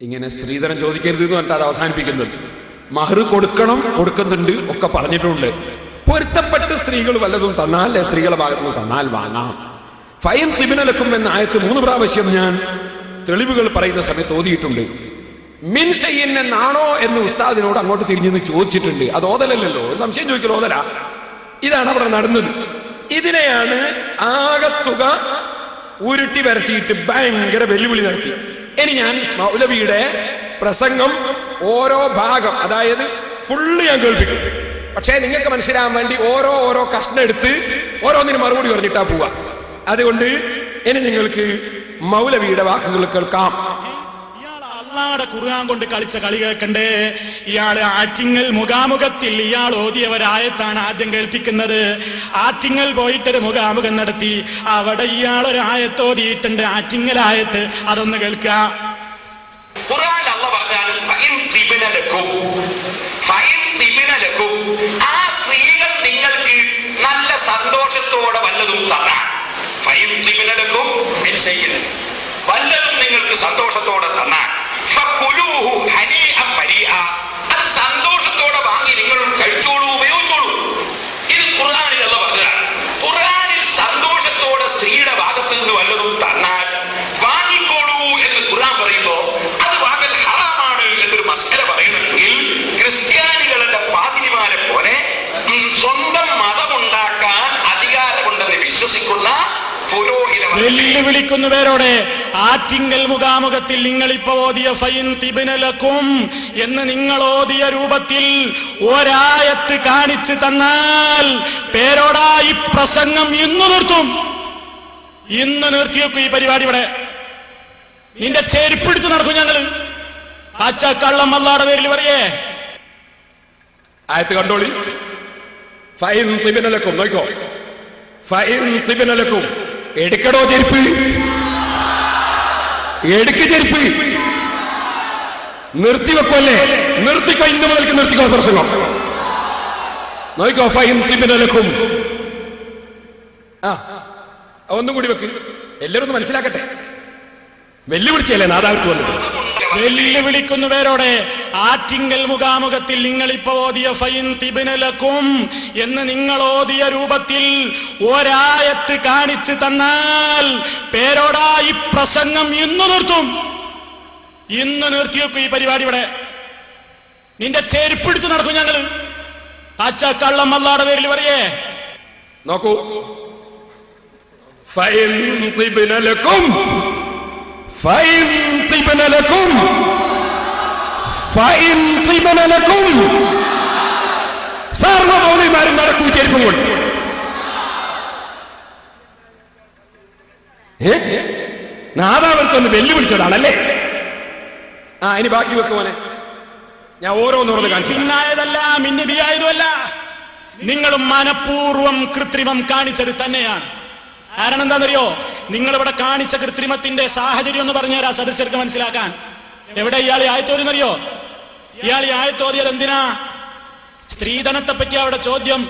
ഇങ്ങനെ സ്ത്രീധനം ചോദിക്കരുത് എന്ന് പറഞ്ഞിട്ട് അത് അവസാനിപ്പിക്കുന്നത്. മഹർ കൊടുക്കണം, കൊടുക്കുന്നുണ്ട്, ഒക്കെ പറഞ്ഞിട്ടുണ്ട്. പൊരുത്തപ്പെട്ട് സ്ത്രീകൾ വല്ലതും തന്നാൽ, സ്ത്രീകളുടെ ഭാഗത്തുനിന്ന് തന്നാൽ വാങ്ങാം. ഫൈൻ തിബിനലക്കും എന്ന ആയത്ത് 3 പ്രാവശ്യം ഞാൻ തെളിവുകൾ പറയുന്ന സമയത്ത് ഓതിയിട്ടുണ്ട്. മിൻ ഷൈഇൻ എന്നാണോ എന്ന് ഉസ്താദിനോട് അങ്ങോട്ട് തിരിഞ്ഞെന്ന് ചോദിച്ചിട്ടുണ്ട്. അത് ഓതലല്ലോ, ഒരു സംശയം ചോദിക്കൽ ഓതല. ഇതാണ് അവിടെ നടന്നത്. ഇതിനെയാണ് ആകത്തുക ഉരുട്ടി വരട്ടിയിട്ട് ഭയങ്കര വെല്ലുവിളി നടത്തി. ഇനി ഞാൻ മൗലവിയുടെ പ്രസംഗം ഓരോ ഭാഗം, അതായത് ഫുള്ള് ഞാൻ കേൾപ്പിക്കും. പക്ഷേ നിങ്ങൾക്ക് മനസ്സിലാകാൻ വേണ്ടി ഓരോ കഷ്ണം എടുത്ത് ഓരോന്നിന് മറുപടി പറഞ്ഞിട്ടാ പോവാ. അതുകൊണ്ട് ഇനി നിങ്ങൾക്ക് മൗലവിയുടെ വാക്കുകൾ കേൾക്കാം. അള്ളാഹുവിന്റെ ഖുർആൻ കൊണ്ട് കളിച്ച കളി കേൾക്കണ്ടേ? ഇയാള് ആറ്റിങ്ങൽ മുഖാമുഖത്തിൽ ഇയാൾ ഓതിയ ഒരായത്താണ് ആദ്യം കേൾപ്പിക്കുന്നത്. ആറ്റിങ്ങൽ പോയിട്ടൊരു മുഖാമുഖം നടത്തി, അവിടെ ഇയാൾ ഒരു ആയത്ത് ഓതിയിട്ടുണ്ട്, ആറ്റിങ്ങൽ ആയത്ത്. അതൊന്ന് കേൾക്കുക. ആ സ്ത്രീകൾ നിങ്ങൾക്ക് നല്ല സന്തോഷത്തോടെ വല്ലതും തന്നാൽ, വല്ലതും നിങ്ങൾക്ക് സന്തോഷത്തോടെ തന്നാൽ, അത് സന്തോഷത്തോടെ വാങ്ങി നിങ്ങൾ കഴിച്ചോളൂ, ഉപയോഗിച്ചോളൂ. ഇത് ഖുർആനിൽ അല്ലാഹു പറഞ്ഞതാണ്. ഖുർആനിൽ സന്തോഷത്തോടെ സ്ത്രീയുടെ ഭാഗത്ത് നിന്ന് വല്ലതും തന്നാൽ വാങ്ങിക്കോളൂ എന്ന് ഖുർആൻ പറയുമ്പോ അത് വാങ്ങൽ ഹറാമാണ് എന്നൊരു മസ്അല പറയുന്നുണ്ടെങ്കിൽ, ക്രിസ്ത്യാനികളുടെ പാതിരിമാരെ പോലെ സ്വന്തം മതമുണ്ടാക്കാൻ അധികാരമുണ്ടെന്ന് വിശ്വസിക്കുന്ന വെല്ലുവിളിക്കുന്നവരോടെ ആറ്റിങ്ങൽ മുഖാമുഖത്തിൽ നിങ്ങൾ ഇപ്പൊ ഓതിയ ഫൈൻ തിബ്നലക്കും എന്ന് നിങ്ങൾ ഓതിയ രൂപത്തിൽ ഒരായത്ത് കാണിച്ചു തന്നാൽ പേരോടാ ഈ പ്രസംഗം ഇന്ന് നിർത്തും. ഇന്ന് നിർത്തിയേക്കും ഈ പരിപാടി. ഇവിടെ നിന്റെ ചെരുപ്പിടിച്ച് നടക്കും ഞങ്ങള്. പച്ചക്കള്ളം അല്ലാഹുവിന്റെ പേരിൽ പറയേ. ആയത്ത് കണ്ടോളി. ഫൈൻ തിബ്നലക്കും, നോക്കോ. ഫൈൻ തിബ്നലക്കും, എടുക്കടോ ചെരുപ്പ്, എടുക്ക് ചെരുപ്പ്. നിർത്തിവെക്കുമല്ലേ? നിർത്തിക്കോ, ഇന്ന് മുതൽക്ക് നിർത്തിക്കോ പ്രസംഗം. നോക്കോ, ഫൈൻ തിബ്നലക്കും. ഒന്നും കൂടി വെക്ക്, എല്ലാവരും ഒന്ന് മനസ്സിലാക്കട്ടെ. വെല്ലുവിളിച്ചല്ലേ നാദാവിട്ട് വന്നത്. വെല്ലുവിളിക്കുന്നവരോടെ ആറ്റിങ്ങൽ മുഖാമുഖത്തിൽ നിങ്ങൾ ഇപ്പൊ ഓതിയ ഫൈൻ തിബ്നലക്കും എന്ന് നിങ്ങൾ ഓതിയ രൂപത്തിൽ ഒരായത്ത് കാണിച്ചു തന്നാൽ പേരോടാ ഈ പ്രസംഗം ഇന്ന് നിർത്തും. ഇന്ന് നിർത്തിയേക്കും ഈ പരിപാടി. ഇവിടെ നിന്റെ ചെരുപ്പിടിച്ച് നടക്കും ഞങ്ങള്. പച്ചക്കള്ളം അല്ലാഹുവിന്റെ പേരിൽ പറയേ. നോക്കൂ, ഫൈൻ തിബ്നലക്കും, ഫൈൻ തിബ്നലക്കും, ഫൈൻ തിബ്നലക്കും. സർവ്വ മൗലവിമാരും നടക്കൂ ചെരുപ്പും കൊണ്ട്. നാദാവർക്കൊന്ന് വെല്ലുവിളിച്ചതാണല്ലേ? ഇനി ബാക്കി വെക്കുമോനെ, ഞാൻ ഓരോന്നോർന്ന് കാണിച്ചു. പിന്നായതല്ല, മിന്നിബിയായതുമല്ല, നിങ്ങൾ മനഃപൂർവം കൃത്രിമം കാണിച്ചത് തന്നെയാണ്. കാരണം എന്താണെന്നറിയോ? നിങ്ങൾ ഇവിടെ കാണിച്ച കൃത്രിമത്തിന്റെ സാഹചര്യം ഒന്ന് പറഞ്ഞുതരാ സദസ്യർക്ക് മനസ്സിലാക്കാൻ. എവിടെ ഇയാൾ ആയത്തോരിയെന്നറിയോ? ഇയാൾ ആയത്തോരിയത് എന്തിനാ? സ്ത്രീധനത്തെ പറ്റി അവിടെ ചോദ്യം.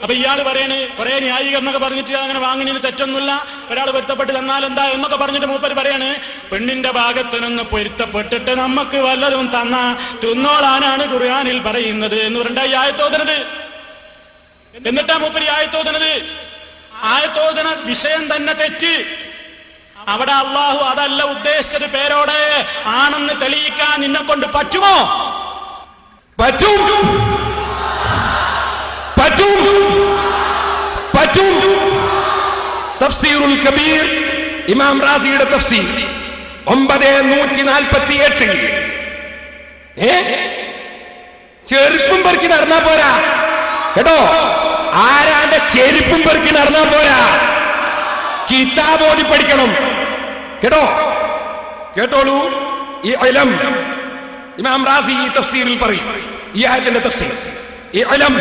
അപ്പൊ ഇയാൾ പറയണ് കുറെ ന്യായീകരണമൊക്കെ പറഞ്ഞിട്ട് അങ്ങനെ വാങ്ങിനു തെറ്റൊന്നുമില്ല, ഒരാൾ പൊരുത്തപ്പെട്ട് തന്നാൽ എന്താ എന്നൊക്കെ പറഞ്ഞിട്ട് മൂപ്പര് പറയാണ് പെണ്ണിന്റെ ഭാഗത്ത് നിന്ന് പൊരുത്തപ്പെട്ടിട്ട് നമുക്ക് വല്ലതും തന്ന തിന്നോളാനാണ് ഖുർആനിൽ പറയുന്നത് എന്ന് പറഞ്ഞ ഈ ആയത്തോതുന്നത്. എന്നിട്ടാ മൂപ്പര് ആയത്തോതുന്നത്. ആയത്തോദന വിഷയം തന്നെ തെറ്റ്. അവിടെ അള്ളാഹു അതല്ല ഉദ്ദേശിച്ചത്. പേരോടെ ആണെന്ന് തെളിയിക്കാൻ നിന്നെ കൊണ്ട് പറ്റുമോ? പറ്റും, പറ്റും, പറ്റും. തഫ്സീറുൽ കബീർ, ഇമാം റാസിയുടെ തഫ്സീർ 948. ചെറുപ്പും പെറുക്കി നടന്നാ പോരാ കേട്ടോ. ആരാന്റെ ചെരുപ്പും പെറുക്കി നടന്നാ പോരാ, കിതാബ് ഓതി പഠിക്കണം കേട്ടോ. കേട്ടോളൂ. ഈ ഇൽം ഇമാം റാസി ഈ തഫ്സീറിൽ പറയും, ഈ ആയത്തിന്റെ തഫ്സീർ. ഈ ഇൽം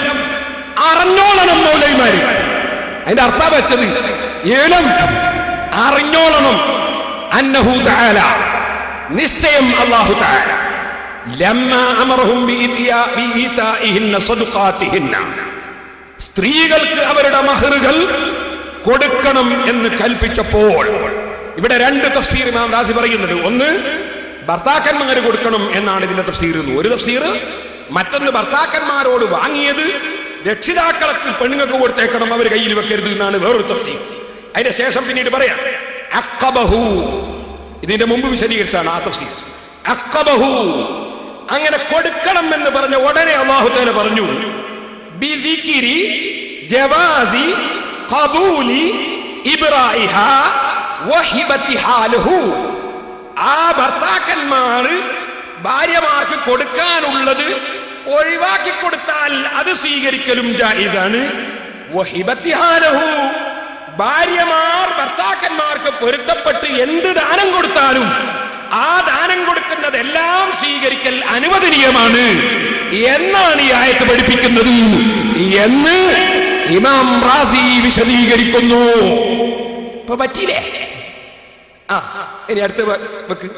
അറിഞ്ഞോളണം മൗലവിമാര്. അതിന്റെ അർത്ഥം വെച്ചത് ഇൽം അറിഞ്ഞോളണം. അന്നഹു തആല, നിശ്ചയം അല്ലാഹു തആല, ലമ്മാ അമറഹും ബിഇതാഇഹിന്ന സദഖാതിഹിന്ന, സ്ത്രീകൾക്ക് അവരുടെ മഹറുകൾ കൊടുക്കണം എന്ന് കൽപ്പിച്ചപ്പോൾ, ഇവിടെ രണ്ട് തഫ്സീർ ഇമാം റാസി പറയുന്നുണ്ട്. ഒന്ന് ഭർത്താക്കന്മാര് കൊടുക്കണം എന്നാണ് ഇതിന്റെ തഫ്സീർ. ഒരു തഫ്സീർ. മറ്റൊന്ന് ഭർത്താക്കന്മാരോട് വാങ്ങിയത് രക്ഷിതാക്കൾക്ക് പെണ്ണുങ്ങൾക്ക് കൊടുത്തേക്കണം, അവർ കയ്യിൽ വെക്കരുത് എന്നാണ് വേറൊരു തഫ്സീർ. അതിന്റെ ശേഷം പിന്നീട് പറയാം അഖബഹു. ഇതിന്റെ മുമ്പ് വിശദീകരിച്ചാണ് ആ തഫ്സീർ. അഖബഹു, അങ്ങനെ കൊടുക്കണം എന്ന് പറഞ്ഞ ഉടനെ അല്ലാഹു തആല പറഞ്ഞു ബിദിക്രി ജവാസി ഖബൂലി ഇബ്റാഇഹാ വഹിബതിഹാ ലഹു. ആ ഭർത്താക്കന്മാർ ഭാര്യമാർക്ക് കൊടുക്കാനുള്ളത് ഒഴിവാക്കി കൊടുത്താൽ അത് സ്വീകരിക്കലും ജായിസാണ്. വഹിബതിഹാ ലഹു, ഭാര്യമാർ ഭർത്താക്കന്മാർക്ക് പൊരുത്തപ്പെട്ട് എന്ത് ദാനം കൊടുത്താലും ആ ദാനം കൊടുക്കുന്നതെല്ലാം സ്വീകരിക്കൽ അനുവദനീയമാണ് എന്നാണ് ഈ ആയത്ത് പഠിപ്പിക്കുന്നത് എന്ന് ഇമാം റാസി വിശദീകരിക്കുന്നു. ഇപ്പൊ പറ്റിയില്ലേ? ഇനി അടുത്ത വെക്ക്.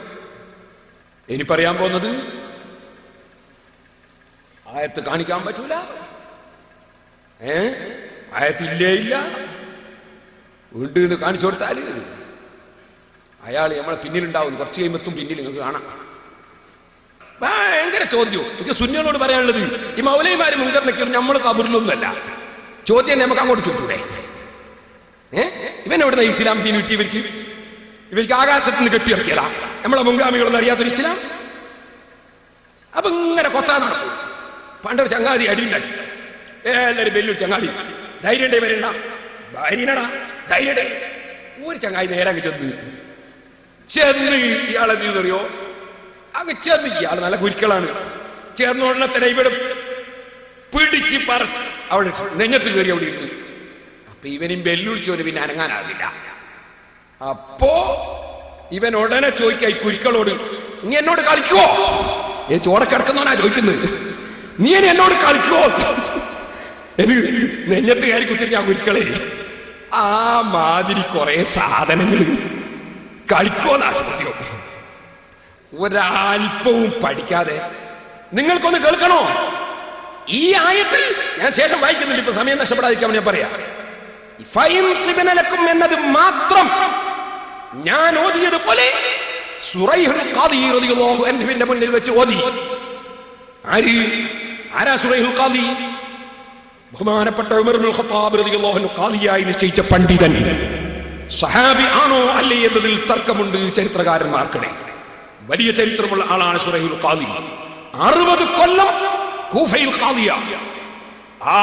ഇനി പറയാൻ പോകുന്നത് ആയത്ത് കാണിക്കാൻ പറ്റൂല. ആയത്ത് ഇല്ലേ ഇല്ല, വീണ്ടും കാണിച്ചു കൊടുത്താല് അയാൾ നമ്മളെ പിന്നിലുണ്ടാവും. കുറച്ച് കഴിയുമ്പത്തും പിന്നിൽ നിങ്ങൾക്ക് കാണാം. ഭയങ്കര ചോദ്യം. എനിക്ക് സുന്നികളോട് പറയാനുള്ളത്, ഈ മൗലൈമാര് മുൻകറിനൊക്കെ നമ്മൾ കബറിലൊന്നുമല്ല. ചോദ്യം നമുക്ക് അങ്ങോട്ട് ചുറ്റൂടെ? ഇവനെവിടുന്ന ഇസ്ലാം ദീൻ കിട്ടി? ഇവർക്ക് ആകാശത്തിൽ നിന്ന് കെട്ടിയിറക്കിയതാ നമ്മളെ മുൻഗാമികളൊന്നും അറിയാത്തൊരു ഇസ്ലാം. അപ്പൊ ഇങ്ങനെ കൊത്താൻ നടക്കും. പണ്ടൊരു ചങ്ങാതി അടിയുണ്ടാക്കി, എല്ലാവരും വലിയൊരു ചങ്ങാതി, ധൈര്യം വരണ്ട ഭാര്യനടാ ധൈര്യം. ഒരു ചങ്ങാതി നേരെ ചെന്ന് ഇയാളെ അറിയോ, അങ്ങ് ചെന്ന് ഇയാൾ നല്ല കുരുക്കളാണ്. ചേർന്നോടനെ തന്നെ ഇവിടെ പിടിച്ച് പറച്ച് അവിടെ നെഞ്ഞത്ത് കയറി അവിടെ ഇരുന്നു. അപ്പൊ ഇവനും വെല്ലുവിളിച്ചോന് പിന്നെ അനങ്ങാനാകില്ല. അപ്പോ ഇവൻ ഉടനെ ചോദിക്കായി കുരുക്കളോട്, നീ എന്നോട് കളിക്കുവോ? ചോടെ കിടക്കുന്നവനാ ചോദിക്കുന്നത്, നീ എന്നോട് കളിക്കുവോ? നെഞ്ഞത്ത് കയറി കുത്തിരിക്കാ കുരുക്കളെ. ആ മാതിരി കുറെ സാധനങ്ങൾ കളിക്കുവോന്നാ ചോദ്യം. ഒരൽപ്പവും പഠിക്കാതെ നിങ്ങൾക്കൊന്ന് കേൾക്കണോ? ഈ ആയത്തിൽ ഞാൻ ശേഷം വായിക്കുന്നുണ്ട്, ഇപ്പൊ സമയം നഷ്ടപ്പെടാതിരിക്കാൻ ഞാൻ പറയാം. എന്നത് മാത്രം ഞാൻ ഓതിയതുപോലെ സുറൈഹുൽ ഖാദി റളിയല്ലാഹു അൻഹുവിന്റെ മുന്നിൽ വെച്ച് ഓതി. ആരാ സുറൈഹുൽ ഖാദി? ബഹുമാനപ്പെട്ട ഉമർ ഇബ്നുൽ ഖത്താബ് റളിയല്ലാഹു അൻഹു ഖാദിയായി നിശ്ചയിച്ച പണ്ഡിതൻ. സഹാബി ആണോ അല്ലേ എന്നതിൽ തർക്കമുണ്ട് ചരിത്രകാരന്മാർക്കിടെ. വലിയ ചരിത്രമുള്ള ആളാണ് സുറൈഹുൽ ഖാദി. 60 കൊല്ലം കൂഫയിൽ ഖാദിയ. ആ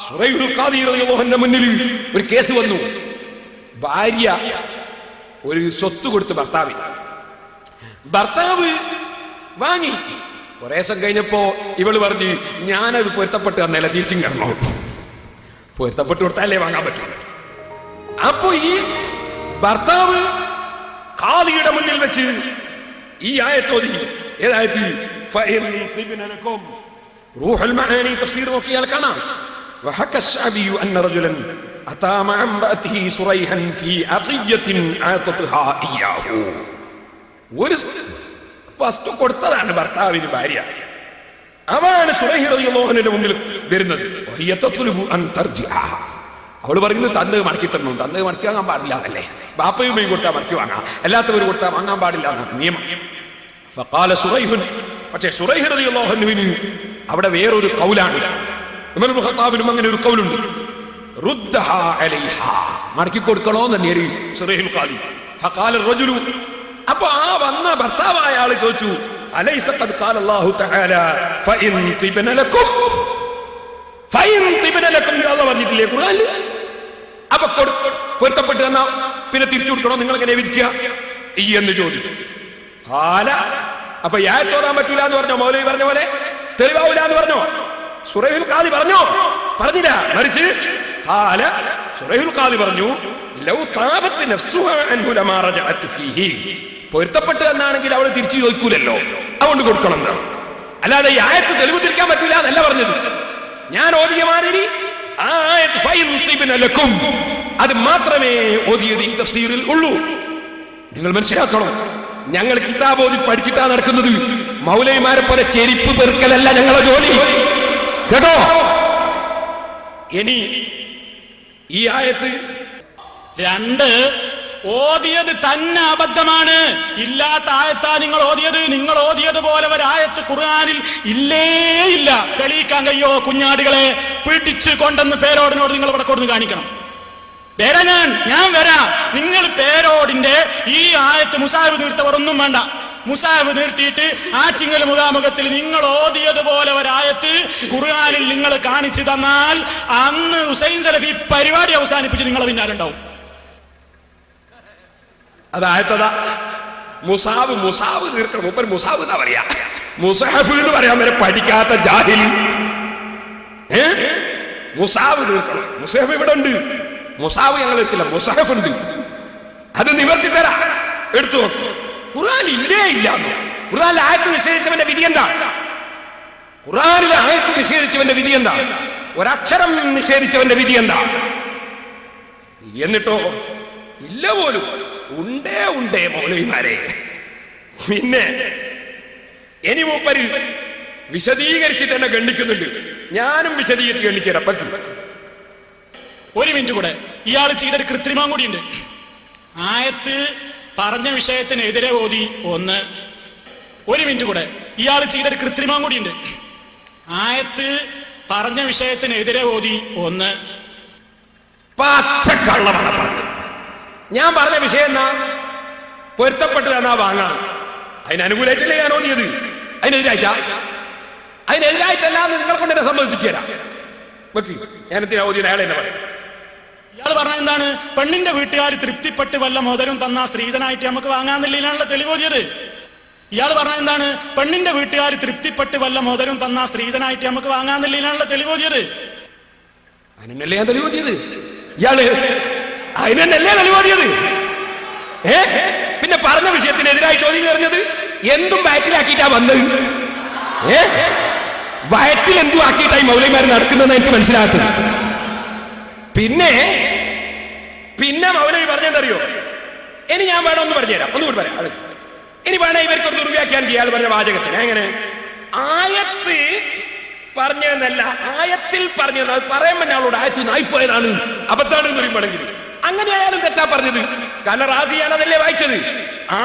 സുറൈഹുൽ ഖാദി റളിയല്ലാഹു അൻഹുവിന്റെ മുന്നിൽ ഒരു കേസ് വന്നു. ഭാര്യ ഒരു സ്വത്ത് കൊടുത്ത് ഭർത്താവ് വാങ്ങി. കുറെ ദിവസം കഴിഞ്ഞപ്പോ ഇവള് പറഞ്ഞു, ഞാനത് പൊരുത്തപ്പെട്ട് തന്നല്ല, തിരിച്ചും കയറണോ? പൊരുത്തപ്പെട്ട് കൊടുത്താലേ വാങ്ങാൻ പറ്റുള്ളൂ. അപ്പൊ ഈ ഭർത്താവ് ഖാദിയുടെ മുന്നിൽ വെച്ച് ഈ ആയത്തോതി. ഏതായത് റൂഹുൽ മആനി തഫ്സീർ നോക്കിയാൽ കാണാം. وحكى الشعبي أن رجلا أتى مع امرأته صريحا في عطية أعطتها إياه. ഒരു വസ്തു കൊടുത്തതാണ് ഭർത്താവിന് ഭാര്യ. അവനാണ് സുറൈഹ് റളിയല്ലാഹു അൻഹുവിന്റെ മുന്നിൽ വരുന്നത്. അവള് പറയുന്നത് തന്നത് മടക്കി തരണം. തന്നത് മടക്കി വാങ്ങാൻ പാടില്ല എന്നല്ലേ? ബാപ്പയും ഉമ്മയും കൊടുത്താൽ മടക്കി വാങ്ങാം, അല്ലാത്തവർ കൊടുത്താൽ വാങ്ങാൻ പാടില്ല എന്നാണ് നിയമം. ഫഖാല സുറൈഹുൻ, പക്ഷേ സുറൈഹ് റളിയല്ലാഹു അൻഹുവിന് അവിടെ വേറൊരു ഖൗലാണ്. ഉമർ ഇബ്നുൽ ഖത്താബിനും അങ്ങനെ ഒരു ഖൗലുണ്ട്. റുദ്ദഹാ അലൈഹാ, മടക്കി കൊടുക്കണോ എന്ന് സുറൈഹുൽ ഖാദി. ഫഖാല റജുലു, അപ്പൊ ആ വന്ന ഭർത്താവായ ആള് ചോദിച്ചു, അലൈസ ഖദ് ഖാല അല്ലാഹു തആല ഫഇൻ തിബ്ന ലക്കും, ഫഇൻ തിബ്ന ലക്കും അല്ലാഹു പറഞ്ഞിട്ടില്ലേ ഖുർആനിൽ? അപ്പൊ പൊരുത്തപ്പെട്ട് എന്നാ പിന്നെ തിരിച്ചു കൊടുക്കണോ? നിങ്ങൾ എങ്ങനെ വിധിക്കുക എന്ന് ചോദിച്ചു. ഖാല, അപ്പൊ യാ തോന്നാൻ പറ്റൂല എന്ന് പറഞ്ഞോ? മൗലവി പറഞ്ഞ പോലെ തെളിവാവൂല എന്ന് പറഞ്ഞോ? സുറൈഹുൽ ഖാദി പറഞ്ഞോ? പറഞ്ഞില്ല. മറിച്ച് ഖാല, സുറൈഹുൽ ഖാദി പറഞ്ഞു, ലൗ താബത്ത് നഫ്സുഹാ അൻഹു ലമാ റജഅത് ഫീഹി, പൊരുത്തപ്പെട്ട് എന്നാണെങ്കിൽ അവൾ തിരിച്ചു ചോദിക്കൂലല്ലോ, അതുകൊണ്ട് കൊടുക്കണം എന്നാണ്. അല്ലാതെ ഈ ആയത്ത് തെളിവ് തിരിക്കാൻ പറ്റില്ല എന്നല്ല പറഞ്ഞത്. ഞാൻ ഓതിയ മാതിരി ആ ആയത്ത് ഫൈൻ തിബ്ന ലക്കും അത് മാത്രമേ ഓതിയത് ഈ തഫ്സീറിൽ ഉള്ളൂ. നിങ്ങൾ മനസ്സിലാക്കണം, ഞങ്ങൾ കിതാബ് ഓതി പഠിച്ചിട്ടാ നടക്കുന്നത്. മൗലവിമാരെ പോലെ ചെരിപ്പ് പെറുക്കലല്ല ഞങ്ങളെ ജോലി, കേട്ടോ? ഇനി ഈ ആയത്ത് 2 ഓതിയത് തന്നെ അബദ്ധമാണ്. ഇല്ലാത്ത ആയത്താ നിങ്ങൾ ഓതിയത്. നിങ്ങൾ ഓതിയത് പോലെ ഒരായത്ത് ഖുർആനിൽ ഇല്ലേ ഇല്ല. തെളിയിക്കാൻ കഴിയോ? കുഞ്ഞാടുകളെ പിടിച്ച് കൊണ്ടെന്ന് പേരോടിനോട് നിങ്ങൾ ഇവിടെ കൊടുന്ന് കാണിക്കണം. വരാ, ഞാൻ വരാം. നിങ്ങൾ പേരോടിന്റെ ഈ ആയത്ത് മുസാഹിബ് തീർത്തവർ ഒന്നും വേണ്ട. മുസാഹിബ് നിർത്തിയിട്ട് ആറ്റിങ്ങൽ മുഖാമുഖത്തിൽ നിങ്ങൾ ഓതിയതുപോലെ ഒരായത്ത് ഖുർആനിൽ നിങ്ങൾ കാണിച്ചു തന്നാൽ അന്ന് ഹുസൈൻ സലഫി പരിപാടി അവസാനിപ്പിച്ച് നിങ്ങളെ പിന്നാലുണ്ടാവും. അതായത്തതാ മുസാവ് തീർക്കണം. മൂപ്പർ മുസാവ് എന്നാ പറയാ. മുസഹഫ് എന്ന് പറയാൻ വരെ പഠിക്കാത്ത ജാഹിൽ. മുസാവ് തീർക്കണം. മുസഹഫ് ഇവിടെ ഉണ്ട്. മുസാവ് ഞങ്ങൾ എടുത്തില്ല, മുസഹഫ് ഉണ്ട്. അത് നിവർത്തി തരാ, എടുത്തു നോക്കും. ഖുർആൻ ഇല്ലേ ഇല്ല. ഖുർആനിൽ ആയത്ത് നിഷേധിച്ചവന്റെ വിധി എന്താ? ഖുർആനിലെ ആയത്ത് നിഷേധിച്ചവന്റെ വിധി എന്താ? ഒരക്ഷരം നിഷേധിച്ചവന്റെ വിധി എന്താ? എന്നിട്ടോ ഇല്ല പോലും. ഉണ്ടേ മൗലവിമാരെ. പിന്നെ ഇനി മൂപ്പര് വിശദീകരിച്ചിട്ട് എന്നെ ഗണ്ണിക്കുന്നുണ്ട്. ഞാനും വിശദീകരിച്ച് ഗണ്ണിച്ചുതരാം. പറ്റും. ഒരു മിനിറ്റ് കൂടെ. ഇയാൾ ചെയ്തൊരു കൃത്രിമം കൂടിയുണ്ട്. ആയത്ത് പറഞ്ഞ വിഷയത്തിനെതിരെ ഓതി ഒന്ന്. ഒരു മിനിറ്റ് കൂടെ. ഇയാൾ ചെയ്തൊരു കൃത്രിമം കൂടിയുണ്ട്. ആയത്ത് പറഞ്ഞ വിഷയത്തിനെതിരെ ഓതി ഒന്ന്. പച്ചക്കള്ളമാണ് പറഞ്ഞത്. ഞാൻ പറഞ്ഞ വിഷയം എന്നാ? പൊരുത്തപ്പെട്ട് തന്നാ വാങ്ങാം. അതിനനുകൂലമായിട്ടല്ലേ ഞാൻ ഓതിയത്? അതിനെതിരായിട്ടല്ലാന്ന് നിങ്ങളെ കൊണ്ട് എന്നെ സമ്മതിപ്പിച്ചു തരാം. ഞാനെന്തിനാ ഓതിയത്? അയാൾ എന്നെ പറയും. ഇയാൾ പറഞ്ഞ എന്താണ്? പെണ്ണിന്റെ വീട്ടുകാർ തൃപ്തിപ്പെട്ട് വല്ല മുതലും തന്ന സ്ത്രീധനായിട്ട് നമുക്ക് വാങ്ങാന്നില്ലാണല്ലോ തെളിവോതിയത്. ഇയാൾ പറഞ്ഞ എന്താണ്? പെണ്ണിന്റെ വീട്ടുകാർ തൃപ്തിപ്പെട്ട് വല്ല മുതലും തന്ന സ്ത്രീധനായിട്ട് നമുക്ക് വാങ്ങാന്നില്ലാണല്ലോ തെളിവോതിയത്. അതിനല്ലേ ഞാൻ തെളിവോതിയത്? ഇയാള് അതിനല്ലേ തെളിവോതിയത്? പിന്നെ പറഞ്ഞ വിഷയത്തിനെതിരായി ചോദ്യം പറഞ്ഞത് എന്തും വയറ്റിലാക്കിയിട്ടാ വന്നത്. വയറ്റിൽ എന്തും ആക്കിയിട്ടായി മൗലവിമാർ നടക്കുന്നതെന്ന് എനിക്ക് മനസ്സിലാക്കുന്നത്. പിന്നെ മൗലവി പറഞ്ഞെന്തറിയോ? ഇനി ഞാൻ വേണം ഒന്ന് പറഞ്ഞുതരാം. ഒന്നുകൂടി പറയാം. ഇനി വേണേ ഇവർക്ക് ഒരു ദുർവ്യാഖ്യാനം ചെയ്യാൻ പറഞ്ഞ വാചകത്തിന് എങ്ങനെ? ആയത്ത് പറഞ്ഞതെന്നല്ല, ആയത്തിൽ പറഞ്ഞത്. അത് പറയുമ്പോൾ ഞങ്ങളോട് ആയത്ത് നായിപ്പോയതാണ്, അബദ്ധാണ് എന്ന് പറയുമ്പോഴെങ്കിൽ അങ്ങനെ ആയാലും തെറ്റാ പറഞ്ഞത്. കാരണം റാസിയാണ് അതല്ലേ വായിച്ചത്.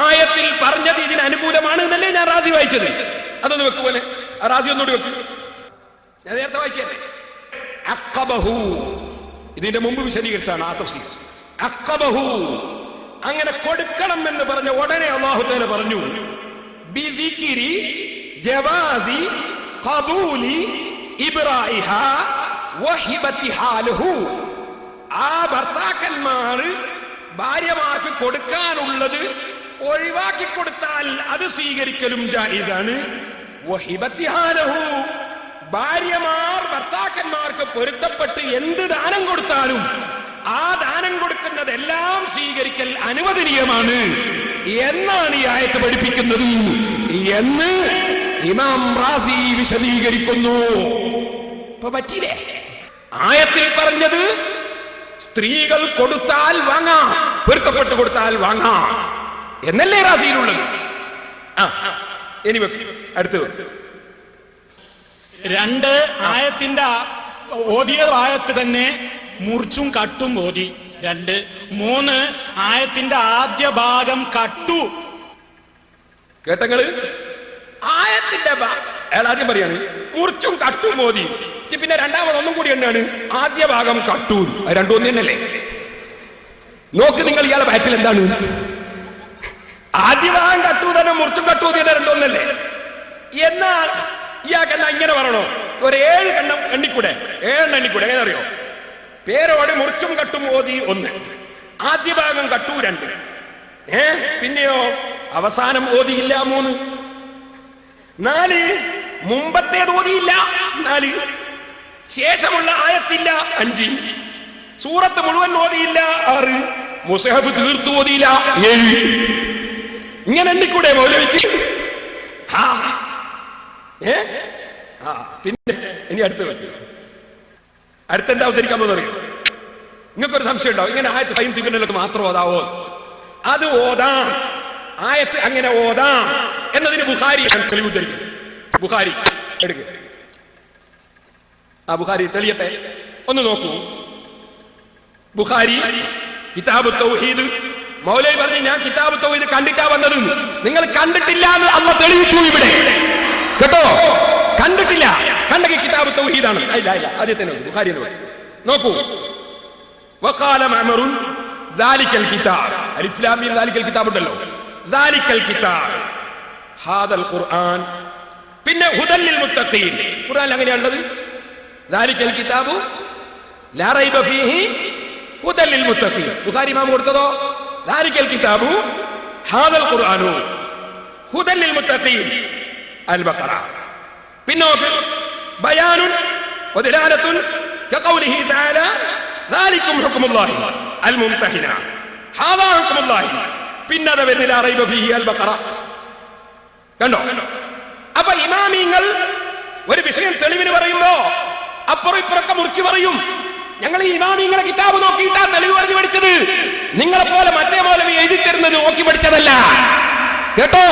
ആയത്തിൽ പറഞ്ഞത് ഇതിന് അനുകൂലമാണ് എന്നല്ലേ ഞാൻ റാസി വായിച്ചത്. അതൊന്ന് വെക്കുപോലെ റാസി ഒന്നുകൂടി വെക്കും. ഞാൻ നേരത്തെ വായിച്ചേ. അഖബഹു, ഇതിന്റെ മുമ്പ് വിശദീകരിച്ചാണ് ആ തഫ്സീർ. അഖബഹു, അങ്ങനെ കൊടുക്കണം എന്ന് പറഞ്ഞ ഉടനെ അല്ലാഹു തആല പറഞ്ഞു ബിദിക്രി ജവാസി ഖബൂലി ഇബ്റാഹിഹാ വഹിബതിഹാ ലഹു. ആ ഭർത്താക്കന്മാർ ഭാര്യമാർക്ക് കൊടുക്കാനുള്ളത് ഒഴിവാക്കി കൊടുത്താൽ അത് സ്വീകരിക്കലും ജായിസാണ്. വഹിബതിഹാ ലഹു, ഭാര്യമാർ ഭർത്താക്കന്മാർക്ക് പൊരുത്തപ്പെട്ട് എന്ത് ദാനം കൊടുത്താലും ആ ദാനം കൊടുക്കുന്നതെല്ലാം സ്വീകരിക്കൽ അനുവദനീയമാണ് എന്നാണ് ഈ ആയത്ത് പഠിപ്പിക്കുന്നത് എന്ന് ഇമാം റാസി വിശദീകരിക്കുന്നു. ഇപ്പൊ പറ്റില്ലേ? ആയത്തിൽ പറഞ്ഞത് സ്ത്രീകൾ കൊടുത്താൽ വാങ്ങാം, പൊരുത്തപ്പെട്ട് കൊടുത്താൽ വാങ്ങാം എന്നല്ലേ റാസിയിലുള്ളത്. ഇനി അടുത്ത് രണ്ട്, ആയത്തിന്റെ ഓതിയ ആയത്ത് തന്നെ മുറിച്ചും കട്ടും ഓതി. 2. 3, ആയത്തിന്റെ ആദ്യ ഭാഗം കട്ടു. കേട്ടങ്ങള്? ആയത്തിന്റെ അയാൾ ആദ്യം പറയാണ് മുറിച്ചും കട്ടും ഓതി. പിന്നെ രണ്ടാമത് ഒന്നും കൂടി എന്താണ്? ആദ്യ ഭാഗം കട്ടു. രണ്ടും ഒന്ന് തന്നെയല്ലേ? നോക്ക് നിങ്ങൾ, ഇയാളെ ബാറ്റിൽ എന്താണ്? ആദ്യ ഭാഗം കട്ടു തന്നെ, മുറിച്ചും കട്ടു തന്നെ രണ്ടൊന്നല്ലേ? എന്നാൽ ഇയാൾക്ക് എന്നാ ഇങ്ങനെ പറയണോ? ഒരു 7 കണ്ണം എണ്ണിക്കൂടെ? 7 എണ്ണിക്കൂടെ? എങ്ങനെ അറിയോ? പേരോട് മുറിച്ചും കട്ടും ഓതി 1, ആദ്യ ഭാഗം കട്ടു 2, പിന്നെയോ അവസാനം ഓതിയില്ല 3, 4 മുമ്പത്തേത് ഓതിയില്ല 4, ശേഷമുള്ള ആയത്തില്ല 5, സൂറത്ത് മുഴുവൻ ഓതിയില്ല 6, മുസ്ഹഫ് തീർത്തു ഓതിയില്ല 7. ഇങ്ങനെ എണ്ണിക്കൂടെ മൗലവിക്ക്? പിന്നെ ഇനി അടുത്തെന്താ അവതരിക്കാൻ പോകുന്നത്? നിങ്ങൾക്കൊരു സംശയം ഉണ്ടാവും, ഇങ്ങനെ ആയത്ത് ഫൈൻ തിബിനൊക്കെ മാത്രം ഓതാവോ? അത് ഓതാം, ആയത്ത് അങ്ങനെ ഓതാം എന്നതിന് ബുഖാരി തെളിവ് ഉദ്ധരിക്കുന്നു. ബുഖാരി എടുക്കുക, ആ ബുഖാരി തെളിയട്ടെ, ഒന്ന് നോക്കൂ. ബുഖാരി കിതാബ് തൗഹീദ് മൗലവി പറഞ്ഞു ഞാൻ കിതാബ് തൗഹീദ് കണ്ടിട്ടാ വന്നത്. നിങ്ങൾ കണ്ടിട്ടില്ല എന്ന് അള്ളാഹ് തെളിയിച്ചു ഇവിടെ, കേട്ടോ? കണ്ടിട്ടില്ല, കണ്ടെങ്കിൽ കിതാബ് തൗഹീദാണ്. ഇല്ല ആദ്യത്തെ ബുഖാരി നോക്കൂ. വഖാല മഅ്മറുൻ ദാലിക്കൽ കിതാബ്, അലിഫ് ലാം മീം ദാലിക്കൽ കിതാബ് ഉണ്ടല്ലോ, ദാലിക്കൽ കിതാബ് ഹാദൽ ഖുർആൻ. പിന്നെ ഹുദൽ ലിൽ മുത്തഖീൻ, ഖുർആനിൽ അങ്ങനെയുള്ളത് ദാലിക്കൽ കിതാബു ലാ റൈബ ഫീഹി ഹുദൽ ലിൽ മുത്തഖീൻ. ബുഖാരി ഇമാം കൊടുത്തതോ ദാലിക്കൽ കിതാബു ഹാദൽ ഖുർആനു ഹുദൽ ലിൽ മുത്തഖീൻ അൽ ബഖറ. പിന്നെ ബയാനുൻ വദലാലത്തുൻ കഖൗലിഹി തആല ദാലികും ഹുക്മുല്ലാഹി അൽ മുംതഹിന ഹാദാ ഹുക്മുല്ലാഹി. പിന്നെ അത് വരുന്ന ലാ റൈബ ഫീഹി അൽ ബഖറ. കണ്ടോ? അപ്പൊ ഇമാമിങ്ങൾ ഒരു വിഷയം തെളിവിന് പറയുമ്പോ അപ്പുറം ഇപ്പുറൊക്കെ മുറിച്ചു പറയും. ഞങ്ങൾ ഈ ഇമാമിങ്ങളെ കിതാബ് നോക്കിയിട്ടാ തെളിവ് പറഞ്ഞു പഠിച്ചത്. നിങ്ങളെ പോലെ മറ്റേ മൗലവി എഴുതി തരുന്നത് നോക്കി പഠിച്ചതല്ല, കേട്ടോ?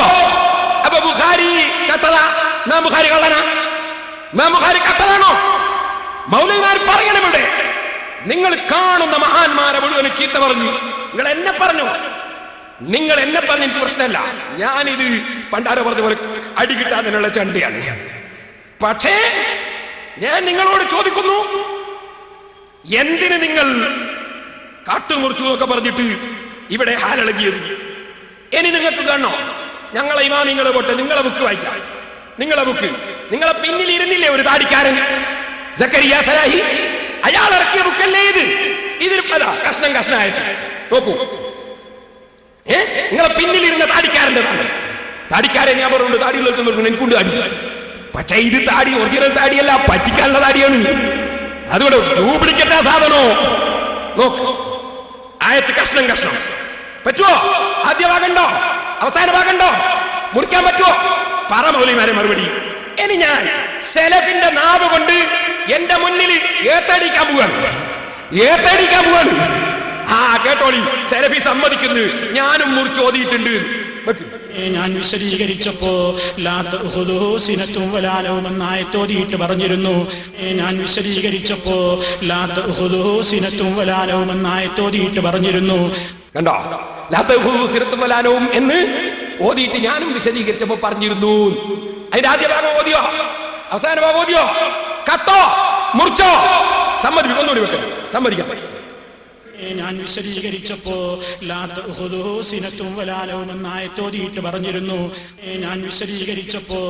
അപ്പൊ ബുഖാരി കത്തതാ, ഇമാം ബുഖാരി കള്ളനാ? ഇമാം ബുഖാരി കത്തതാണോ? മൗലവിമാർ പറയണം ഇവിടെ. നിങ്ങൾ കാണുന്ന മഹാന്മാരെ മുഴുവൻ ചീത്ത പറഞ്ഞു. നിങ്ങൾ എന്നെ പറഞ്ഞു എനിക്ക് പ്രശ്നമല്ല. ഞാനിത് പണ്ടാരോ പറഞ്ഞ പോലെ അടി കിട്ടാതിനുള്ള ചണ്ടിയാണ്. പക്ഷേ ഞാൻ നിങ്ങളോട് ചോദിക്കുന്നു, എന്തിന് നിങ്ങൾ കാട്ടുമുറിച്ചു എന്നൊക്കെ പറഞ്ഞിട്ട് ഇവിടെ ഹാലിളകിയത്? ഇനി നിങ്ങൾക്ക് കാണണോ? ഞങ്ങളെ ഇമാമിങ്ങളെ പോട്ടെ, നിങ്ങളെ ബുക്ക് വായിക്കാം. നിങ്ങളെ പിന്നിൽ ഇരുന്നില്ലേ ഒരു താടിക്കാരൻ, സക്കരിയ സലാഹി? അയാൾ ഇറക്കിയ ബുക്കല്ലേ ഇത്? ഇതിൽ കഷ്ണായിട്ട് നോക്കൂ. നിങ്ങളെ പിന്നിലിരുന്ന താടിക്കാരൻ്റെതാണ്. താടിക്കാരൻ ഞാൻ പറഞ്ഞു, താടികളൊക്കെ എനിക്കുണ്ട് താടി. പക്ഷേ ഇത് താടി ഒറിജിനൽ താടിയല്ല, പറ്റിക്കാനുള്ള താടിയാണ്. അതുകൊണ്ട് ഡ്യൂപ്ലിക്കേറ്റ് സാധനോ? നോക്ക്, ആയത്ത് കഷ്ണം പറ്റുമോ? ആദ്യ ഭാഗണ്ടോ അവസാന ഭാഗണ്ടോ? മുറിക്കാൻ പറ്റുമോ? പറ മൗലവിമാരെ മറുപടി. ഇനി ഞാൻ സെലഫിന്റെ നാവ് കൊണ്ട് എന്റെ മുന്നിൽ ഏത്തടിക്കാൻ പോവാണ്. കേട്ടോളി, സെലഫി സമ്മതിക്കുന്നു, ഞാനും മുറിച്ച് ഓതിയിട്ടുണ്ട്. ഞാൻ വിശദീകരിച്ചപ്പോ ലാ തഖുദുഹു സിനത്തും വലാ നൗം എന്ന ആയത്ത് ഓതിയിട്ട് പറഞ്ഞിരുന്നു. ഞാൻ വിശദീകരിച്ചപ്പോ ലാ തഖുദുഹു സിനത്തും വലാ നൗം എന്ന ആയത്ത് ഓതിയിട്ട് പറഞ്ഞിരുന്നു. കണ്ടോ? ലാ തഖുദുഹു സിനത്തും വലാ നൗം എന്ന് ഓതിയിട്ട് ഞാനും വിശദീകരിച്ചപ്പോ പറഞ്ഞിരുന്നു. അതിന്റെ ആദ്യ ഭാഗം ഓതിയോ? അവസാന ഭാഗം ഓതിയോ? കട്ടോ? മുറിച്ചോ? ഒന്നുകൂടി വെക്കരുത്, സമ്മതിക്കാം. ഞാൻ വിശദീകരിച്ചപ്പോ ലാ തഖുദുഹു സിനത്തും വലാ നൗം എന്ന ആയത്ത് ഓതിയിട്ട് പറഞ്ഞിരുന്നു. ഞാൻ വിശദീകരിച്ചപ്പോ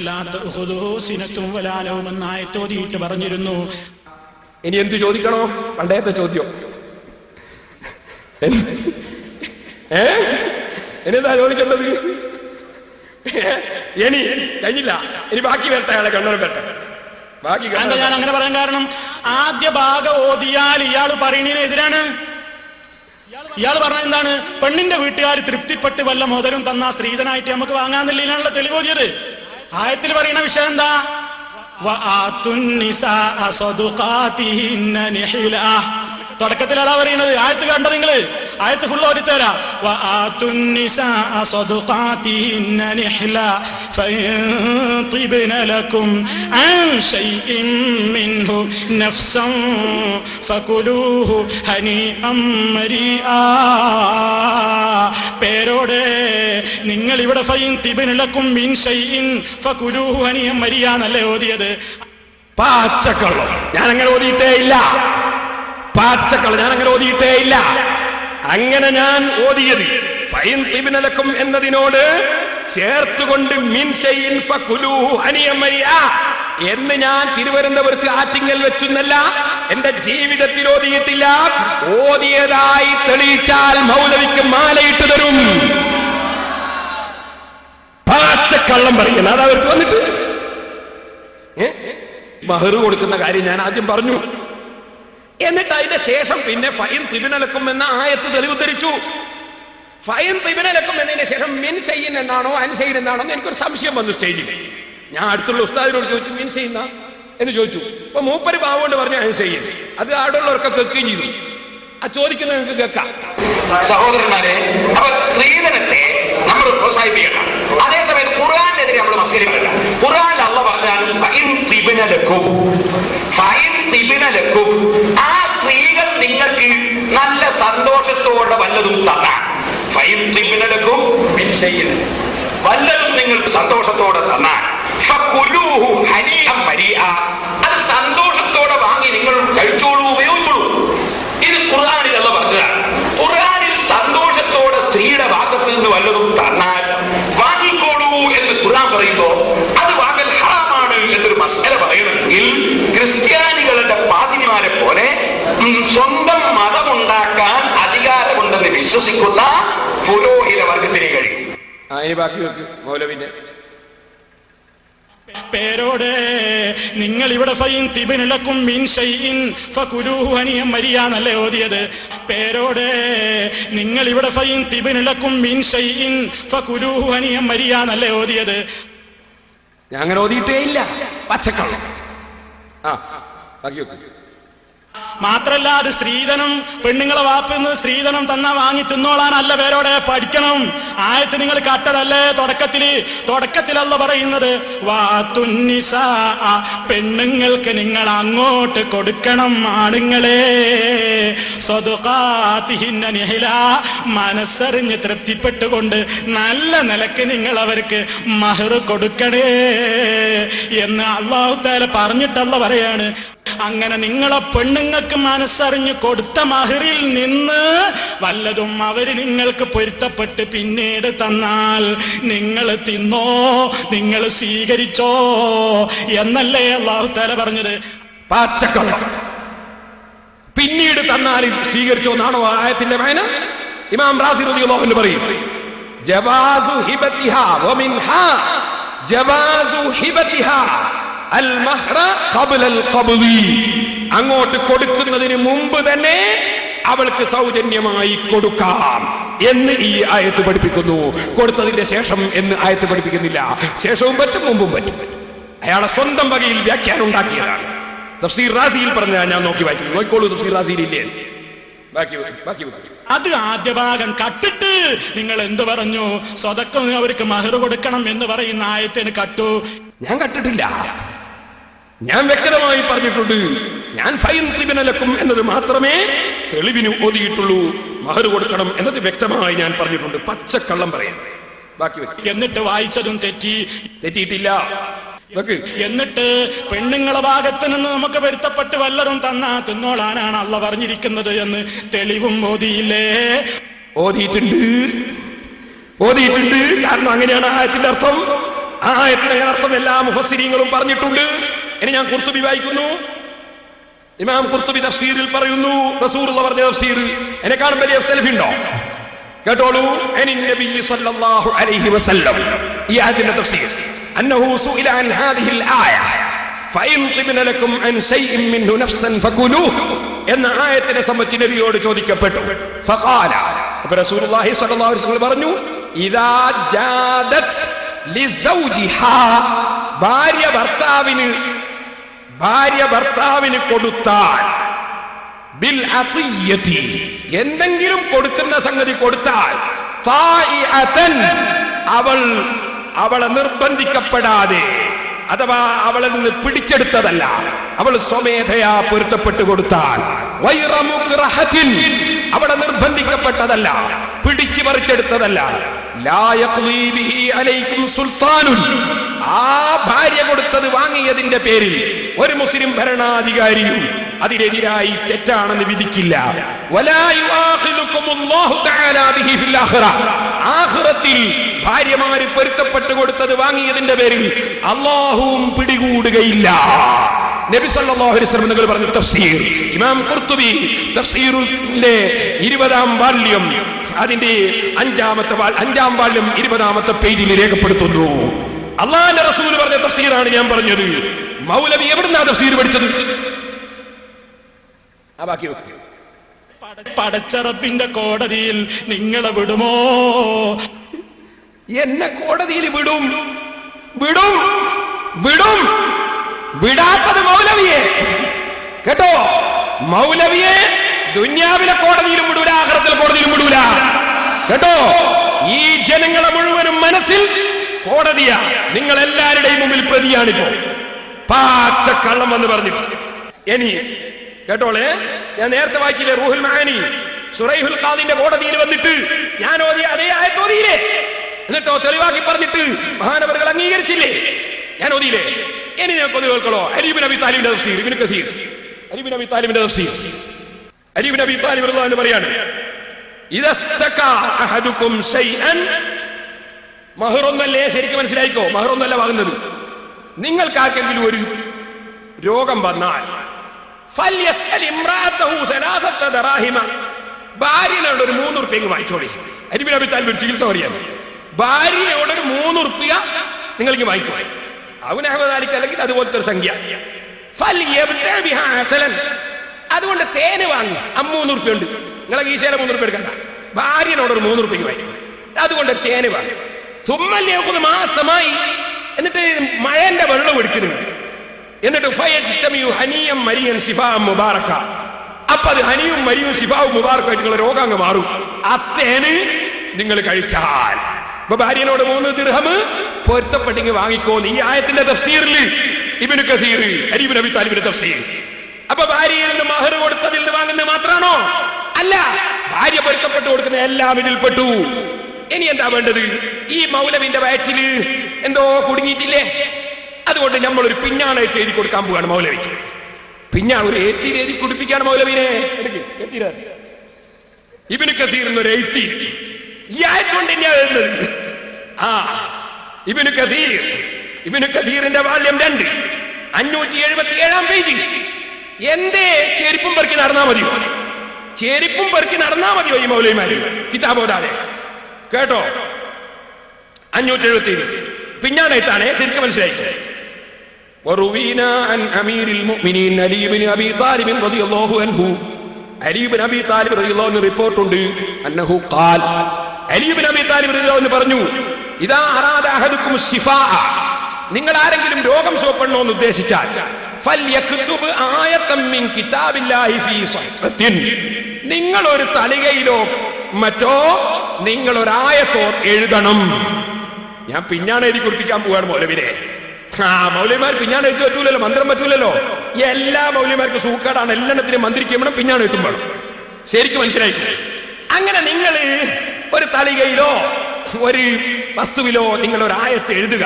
ലാ തഖുദുഹു സിനത്തും വലാ നൗം എന്ന ആയത്ത് ഓതിയിട്ട് പറഞ്ഞിരുന്നു. ഇനി എന്ത് ചോദിക്കണോ? പണ്ടത്തെ ചോദ്യം എന്താ ചോദിക്കേണ്ടത്? ഇനി കഴിഞ്ഞില്ല, ഇനി ബാക്കി വരട്ടെ, അയാളെ കണ്ണൂർ വരട്ടെ. എന്താ ഞാൻ അങ്ങനെ പറയാൻ കാരണം, ആദ്യ ഭാഗം ഓതിയാൽ ഇയാൾ പറയുന്നതിന് എതിരാണ്. ഇയാൾ പറഞ്ഞ എന്താണ്? പെണ്ണിന്റെ വീട്ടുകാർ തൃപ്തിപ്പെട്ട് വല്ല മുതലും തന്ന സ്ത്രീധനായിട്ട് നമുക്ക് വാങ്ങാന്നില്ലാണല്ലോ തെളിവ് ഓതിയത്. ആയത്തിൽ പറയുന്ന വിഷയം എന്താ? തുടക്കത്തിൽ അതാ പറയുന്നത്. ആയത്ത് കണ്ടോ നിങ്ങള്? ആയത്ത് ഫുൾ ഓടിത്തരാ. പേരോടെ നിങ്ങൾ ഇവിടെ മരിയാന്നല്ലേ ഓതിയത്? പാച്ചക്കള്ളം ഞാൻ അങ്ങനെ ഓതിയിട്ടേ ഇല്ല. അങ്ങനെ ഞാൻ ഓതിയത് ഫൈൻ തിബ്നലക്കും എന്നതിനോട് ചേർത്തുകൊണ്ട് മിൻ ശൈഇൻ ഫകുലൂഹു ഹനിയൻ മരിആ എന്ന് ഞാൻ തിരുവനന്തപുരത്ത് ആറ്റിങ്ങൽ വെച്ചെന്നല്ല, എന്റെ ജീവിതത്തിൽ ഓതിയിട്ടില്ല. ഓതിയതായി തെളിയിച്ചാൽ മൗലവിക്ക് മാലയിട്ട് തരും. പാച്ചക്കള്ളം പറയുന്നത് അതാ അവർക്ക് വന്നിട്ട് മഹർ കൊടുക്കുന്ന കാര്യം ഞാൻ ആദ്യം പറഞ്ഞു. എന്നിട്ട് അതിന്റെ ശേഷം പിന്നെ ഫൈൻ തിബ്നലക്കും എന്ന ആയത്ത് തെളിവ് ധരിച്ചു. ഫൈൻ തിബ്നലക്കും എന്നതിന് ശേഷം മിൻ ശൈഇൻ എന്നാണോ അൻ ശൈഇൻ എന്നാണോ എന്ന് എനിക്കൊരു സംശയം വന്നു സ്റ്റേജിൽ. ഞാൻ അടുത്തുള്ള ഉസ്താദിനോട് ചോദിച്ചു, മിൻ ശൈഇൻ എന്ന് ചോദിച്ചു. അപ്പൊ മൂപ്പര് പാവോണ്ട് പറഞ്ഞു അൻ ശൈഇൻ. അത് അവിടെയുള്ളവർക്ക് കേൾക്കുകയും ചെയ്തു. ആ ചോദിക്കുന്നത് നിങ്ങൾക്ക് കേൾക്കാം. സഹോദരന്മാരെ, അപ്പൊ സ്ത്രീധനത്തെ നമ്മൾ പ്രോത്സാഹിപ്പിക്കണം. അതേസമയത്ത് ഖുർആനെതിരെ നമ്മൾ മസ്ലിമല്ല. ഖുർആനിൽ അല്ലാഹു പറഞ്ഞാൽ ഫൈൻ തിബ്നലക്കും, ആ സ്ത്രീകൾ നിങ്ങൾക്ക് നല്ല സന്തോഷത്തോടെ വല്ലതും തന്നാൽ തിബ്നലക്കും മിൻ ശൈഇൻ, വല്ലതും നിങ്ങൾക്ക് സന്തോഷത്തോടെ തന്നാൽ ഫകുലൂഹു ഹനീഅൻ മരീഅ, അത് സന്തോഷത്തോടെ വാങ്ങി നിങ്ങൾ കഴിച്ചോളൂ, ഉപയോഗിച്ചോളൂ. ഇത് ഖുർആനിൽ അല്ലാഹു പറഞ്ഞതാണ്. ഖുർആനിൽ സന്തോഷത്തോടെ സ്ത്രീയുടെ ഭാഗത്ത് നിന്ന് വല്ലതും തന്നാൽ വാങ്ങിക്കോളൂ എന്ന് ഖുർആൻ പറയുമ്പോ അത് വാങ്ങൽ ഹറാമാണ് എന്നൊരു മസ്അല പറയണമെങ്കിൽ ക്രിസ്ത്യാനികളുടെ പാതിരിമാരെ പോലെ സ്വന്തം മതമുണ്ടാക്കാൻ അധികാരമുണ്ടെന്ന് വിശ്വസിക്കുന്ന പുരോഹിത വർഗത്തിനെ കഴിയും. അതിന് ബാക്കി വെക്ക് മൗലവിന്റെ പേരോടെ നിങ്ങൾ ഇവിടെ ഫൈൻ തിബ്നലക്കും മിൻ ശൈഇൻ ഫകുലൂഹു ഹനിയൻ മരിയാന്നല്ലേ ഓതിയത്. പേരോടെ നിങ്ങൾ ഇവിടെ ഫൈൻ തിബ്നലക്കും മിൻ ശൈഇൻ ഫകുലൂഹു ഹനിയൻ മരിയാന്നല്ലേ ഓതിയത്. ഞാൻ അങ്ങനെ ഓതിയിട്ടേ ഇല്ല, പച്ചക്കള്ളം. ബാക്കി വെക്ക്. മാത്രല്ല അത് സ്ത്രീധനം, പെണ്ണുങ്ങളെ വാപ്പിന്ന് സ്ത്രീധനം തന്നാ വാങ്ങി തിന്നോളാനല്ല പേരോടെ, പഠിക്കണം. ആയത്ത് നിങ്ങൾ കട്ടതല്ലേ തുടക്കത്തിലല്ല പറയുന്നത് വാതുന്നിസാ, പെണ്ണുങ്ങൾക്ക് നിങ്ങൾ അങ്ങോട്ട് കൊടുക്കണം. ആണുങ്ങളെ സ്വദഖാതിഹിന്ന നിഹ്ല, മനസ്സറിഞ്ഞ് തൃപ്തിപ്പെട്ടുകൊണ്ട് നല്ല നിലക്ക് നിങ്ങൾ അവർക്ക് മഹർ കൊടുക്കണേ എന്ന് അല്ലാഹു തആല പറഞ്ഞിട്ടല്ല പറയാണ്. അങ്ങനെ നിങ്ങളെ പെണ്ണുങ്ങൾക്ക് മനസ്സറിഞ്ഞ് കൊടുത്ത മഹറിൽ നിന്ന് വല്ലതും അവര് നിങ്ങൾക്ക് പൊരുത്തപ്പെട്ട് പിന്നീട് തന്നാൽ നിങ്ങൾ തിന്നോ, നിങ്ങൾ സ്വീകരിച്ചോ എന്നല്ലേ അല്ലാഹു തആല പറഞ്ഞത്. പച്ചക്കള്ളം. പിന്നീട് തന്നാൽ സ്വീകരിച്ചോ എന്നാണോ ആയത്തിന്റെ വായന? ഇമാം റാസി റളിയല്ലാഹു അൻഹു പറയും ജവാസു ഹിബത്തിഹാ വമിൻഹാ ജവാസു ഹിബത്തിഹാ അൽ മഹ്റ ഖബ്ലൽ ഖബ്ളി, അങ്ങോട്ട് കൊടുക്കുന്നതിന് മുമ്പ് തന്നെ അവൾക്ക് സൗജന്യമായി കൊടുക്കാം എന്ന് ഈ ആയത്ത് പഠിപ്പിക്കുന്നു. കൊടുത്തതിന്റെ ശേഷം എന്ന് ആയത്ത് പഠിപ്പിക്കുന്നില്ല. ശേഷവും പറ്റും, മുമ്പും പറ്റും. അയാളെ സ്വന്തം വകയിൽ വ്യാഖ്യാനം ഉണ്ടാക്കിയതാണ്. തഫ്സീർ റാസിയിൽ പറഞ്ഞ ഞാൻ നോക്കി വായിക്കുന്നു. നോക്കിക്കോളൂ, തഫ്സീർ റാസിയിൽ ഇല്ലേ? ബാക്കി അത് ആദ്യ ഭാഗം കട്ടിട്ട് നിങ്ങൾ എന്ത് പറഞ്ഞു? സ്വതക്കം അവർക്ക് മഹർ കൊടുക്കണം എന്ന് പറയുന്ന ആയത്തിന് കട്ടു. ഞാൻ കട്ടിട്ടില്ല, ഞാൻ വ്യക്തമായി പറഞ്ഞിട്ടുണ്ട്. ഞാൻ ഫൈൻ തിബ്നലക്കും എന്നത് മാത്രമേ തെളിവിന് ഓതിയിട്ടുള്ളൂ. മഹർ കൊടുക്കണം എന്നത് വ്യക്തമായി ഞാൻ പറഞ്ഞിട്ടുണ്ട്. പച്ചക്കള്ളം പറയാം. ബാക്കി എന്നിട്ട് വായിച്ചതും തെറ്റിയിട്ടില്ല. എന്നിട്ട് പെണ്ണുങ്ങളെ ഭാഗത്ത് നിന്ന് നമുക്ക് വരുത്തപ്പെട്ട് വല്ലതും തന്നാ തിന്നോളാനാണ് അള്ള പറഞ്ഞിരിക്കുന്നത് എന്ന് തെളിവും ഓതിയില്ലേ? ഓതിയിട്ടുണ്ട്. കാരണം അങ്ങനെയാണ് ആയത്തിന്റെ അർത്ഥം. ആ ആയത്തിന്റെ അർത്ഥം എല്ലാ മുഫസ്സിരീങ്ങളും പറഞ്ഞിട്ടുണ്ട്. ഇനി ഞാൻ ഖുർത്തുബി വായിക്കുന്നു. ഇമാം ഖുർത്തുബി തഫ്സീറിൽ പറയുന്നു, റസൂലുള്ളാഹി പറഞ്ഞ തഫ്സീർ എന്നെക്കാളും വലിയ സലഫി ഉണ്ടോ? കേട്ടോളൂ. നബി സല്ലല്ലാഹു അലൈഹി വസല്ലം ഈ ആയത്തിന്റെ തഫ്സീർ അന്നഹു സുഇല അൻ ഹാദിഹിൽ ആയ ഫഇൻ ഖിബ്ന ലക്കും അൻ ശൈഇൻ മിൻഹു നഫ്സൻ ഫകുലൂഹു എന്ന ആയത്തിനെ സംബന്ധിച്ച് നബിയോട് ചോദിക്കപ്പെട്ടു. ഫഖാല, അപ്പോൾ റസൂലുള്ളാഹി സ്വല്ലല്ലാഹു അലൈഹി വസല്ലം പറഞ്ഞു ഇദാ ജാദത് ലിസൗജിഹാ, ഭാര്യ ഭർത്താവിന് കൊടുത്താൽ ബിൽ അഖിയതി, എന്തെങ്കിലും കൊടുക്കുന്ന സംഗതി കൊടുത്താൽ തായിഅതൻ, അവളെ നിർബന്ധിക്കപ്പെടാതെ, അഥവാ അവളിൽ നിന്ന് പിടിച്ചെടുത്തതല്ല, അവൾ സ്വമേധയാ പൊരുത്തപ്പെട്ടു കൊടുത്താൽ, വൈറ മുക്റഹത്തിൻ, അവളെ നിർബന്ധിക്കപ്പെട്ടതല്ല, പിടിച്ചു പറിച്ചെടുത്തതല്ല, ലാ യഖ്ലീ ബിഹി അലൈക്കും സുൽത്താനുൻ, ആ ഭാര്യ കൊടുത്തത് വാങ്ങിയതിന്റെ പേരിൽ ഒരു മുസ്ലിം ഭരണാധികാരിയും അതിനെതിരായി തെറ്റാണെന്ന് വിധിക്കില്ല. വലാ യുആഖിലുകുമുല്ലാഹു തആലാ ബിഹി ഫിൽ ആഖിറ, ആഖിറത്തിൽ ഭാര്യമാര് പൊരുത്തപ്പെട്ടു കൊടുത്തത് വാങ്ങിയതിന്റെ പേരിൽ അല്ലാഹുവും പിടികൂടുകയില്ല. നബി സല്ലല്ലാഹു അലൈഹി വസല്ലം നിങ്ങൾ പറഞ്ഞ തഫ്സീർ ഇമാം ഖുർത്തുബി തഫ്സീറിലെ 20-ാം വാല്യം അതിന്റെ 5-ാം വാല്യം 20-ാമത്തെ പേജിൽ രേഖപ്പെടുത്തുന്നു. അല്ലാഹുവിന്റെ റസൂൽ പറഞ്ഞ തഫ്സീറാണ് ഞാൻ പറഞ്ഞത്. മൗലവി എവിടുന്നാ തഫ്സീർ പഠിച്ചത്? പടച്ചറപ്പിന്റെ കോടതിയിൽ നിങ്ങളെ വിടുമോ? എന്നെ കോടതിയിൽ വിടും. വിടാത്തത് മൗലവിയെ, കേട്ടോ? മൗലവിയെ ദുനിയാവിലെ കോടതിയിലും വിടൂല, ആഖിറത്തിലെ കോടതിയിലും വിടൂല, കേട്ടോ? ഈ ജനങ്ങളെ മുഴുവനും മനസ്സിൽ കോടതിയാ, നിങ്ങൾ എല്ലാവരുടെയും മുമ്പിൽ പ്രതിയാണിപ്പോ. പാച്ച കള്ളം എന്ന് പറഞ്ഞിട്ട്. ഇനി കേട്ടോളെ, ഞാൻ നേരത്തെ വായിച്ചില്ലേ റൂഹുൽ മആനി, സുറൈഹുൽ ഖാദിന്റെ കോടതിയിൽ വന്നിട്ട് ഞാൻ ഓതിയ അതേ ആയത്ത് എന്നിട്ടോ തെളിവാക്കി പറഞ്ഞിട്ട് മഹാനവറുകൾ അംഗീകരിച്ചില്ലേ? ഞാൻ ഓതിയില്ലേ? ഇനി നിങ്ങൾക്ക് ഒന്ന് കേൾക്കണോ? അലി ഇബ്നു അബീ താലിബിന്റെ തഫ്സീർ, ഇബ്നു കസീർ, അലി ഇബ്നു അബീ താലിബിന്റെ തഫ്സീർ. അലി ഇബ്നു അബീ താലിബ് റളിയല്ലാഹു അൻഹു പറയാണ്, ഇദസ്തകാ അഹദുകും ശൈഅൻ, മഹറൊന്നല്ലേ, ശരിക്കും മനസ്സിലായിക്കോ, മഹറൊന്നല്ല വാങ്ങുന്നത്. നിങ്ങൾക്ക് ആർക്കെങ്കിലും ഒരു രോഗം വന്നാൽ ഫൽയസ്അൽ ഇംറാഅതഹു സലാസത ദറാഹിമ, ഭാര്യയോട് ഒരു 3 ഉറുപ്പിക വാങ്ങിച്ചോളി. അലി ഇബ്നു അബീ താലിബ് ചികിത്സ പറയാൻ, ഭാര്യയോട് ഒരു 3 ഉറുപ്പിക നിങ്ങൾക്ക് വാങ്ങിക്കോ. അല്ലെങ്കിൽ അതുപോലത്തെ ഒരു സംഖ്യ. അതുകൊണ്ട് തേന് വാങ്ങി, 3 ഉറുപ്പിക ഉണ്ട്, നിങ്ങളെ കീശയിലെ 3 ഉറുപ്പിക എടുക്കണ്ട, ഭാര്യനോട് ഒരു 3 ഉറുപ്പിക വാങ്ങി, അതുകൊണ്ട് തേന് വാങ്ങി. സുമ്മല്ലേക്കുന്ന മാസമായി, എന്നിട്ട് മഴന്റെ വെള്ളം എടുക്കുന്നു, എന്നിട്ട് ഹനിയം മരിയൻ ശിഫാ മുബാറക്ക, അപ്പൊ അത് ഹനിയും മരിയും ശിഫാവും മുബാറക്കായിട്ട് നിങ്ങളെ രോഗം അങ്ങ് മാറും. ആ തേന് നിങ്ങൾ കഴിച്ചാൽ. അപ്പൊ ഭാര്യനോട് 3 ദിർഹം പൊരുത്തപ്പെട്ടെങ്കിൽ വാങ്ങിക്കോ. ഈ ആയത്തിന്റെ തഫ്സീറിൽ ഇബ്നു കസീർ, അലി ഇബ്നു അബീ താലിബിന്റെ തഫ്സീർ. അപ്പൊ ഭാര്യയിൽ നിന്ന് മഹർ കൊടുത്തതിൽ നിന്ന് വാങ്ങുന്നത് മാത്രമാണോ? അല്ല, ഭാര്യ പൊരുത്തപ്പെട്ട് കൊടുക്കുന്ന എല്ലാം ഇതിൽ പെട്ടു. ഇനി എന്താ വേണ്ടത്? ഈ മൗലവിന്റെ വയറ്റില് എന്തോ കുടുങ്ങിയിട്ടില്ലേ? അതുകൊണ്ട് നമ്മൾ ഒരു പിഞ്ഞാണ് എഴുതി കൊടുക്കാൻ പോവാണ് മൗലവിക്ക്. പിഞ്ഞാ ഒരു എഴുതി കുടിപ്പിക്കാണ് മൗലവിനെ. ഇബ്നു കസീറിന് ഒരു എഴുത്തി ഈ ആയത്തുകൊണ്ട് തന്നെയാ വരുന്നത്. ഇബ്നു കസീറിന്റെ വാല്യം 2 577 പേജ്. എന്തേ ചെരുപ്പും പെറുക്കി നടന്നാ മതിയോ? ചെരുപ്പും പെറുക്കി നടന്നാ മതിയോ ഈ മൗലവിമാര് കിതാബോധാതെ? കേട്ടോ, 577 പിഞ്ഞാണെഴുത്താണേ, ശരിക്കും മനസ്സിലായി. وروينا عن أمير المؤمنين علي بن أبي طالب رضي الله عنه, അലി ഇബ്നു അബീ താലിബ് റളിയല്ലാഹു അൻഹു റിപ്പോർട്ട് ഉണ്ട്, അന്നഹു ഖാൽ, അലി ഇബ്നു അബീ താലിബ് റളിയല്ലാഹു അൻഹു പറഞ്ഞു, ഇദാ അറാദ അഹദുകും ശിഫാഅ, നിങ്ങൾ ആരെങ്കിലും രോഗം സുഖപ്പെടണമെന്ന് ഉദ്ദേശിച്ചാൽ ഫൽയക്തുബ് ആയതൻ മിൻ കിതാബില്ലാഹി ഫീ സഹീഫത്തിൻ, നിങ്ങൾ ഒരു തളികയിലോ മറ്റോ നിങ്ങൾ ഒരു ആയത്തോ എഴുതണം. ഞാൻ പിഞ്ഞാണ് എഴുതി കുറിപ്പിക്കാൻ പോവാണ് മൗലവിനെ. മൗലവിമാർ പിഞ്ഞാണ് എഴുതി പറ്റൂലല്ലോ, മന്ത്രം പറ്റൂലല്ലോ. എല്ലാ മൗലവിമാർക്കും സൂക്കേടാണ്, എല്ലാത്തിനും മന്ത്രിക്കുമ്പോൾ പിഞ്ഞാണ് എഴുത്തുമ്പോൾ. ശരിക്കും മനസ്സിലായി. അങ്ങനെ നിങ്ങൾ ഒരു തളികയിലോ ഒരു വസ്തുവിലോ നിങ്ങൾ ഒരു ആയത്ത് എഴുതുക.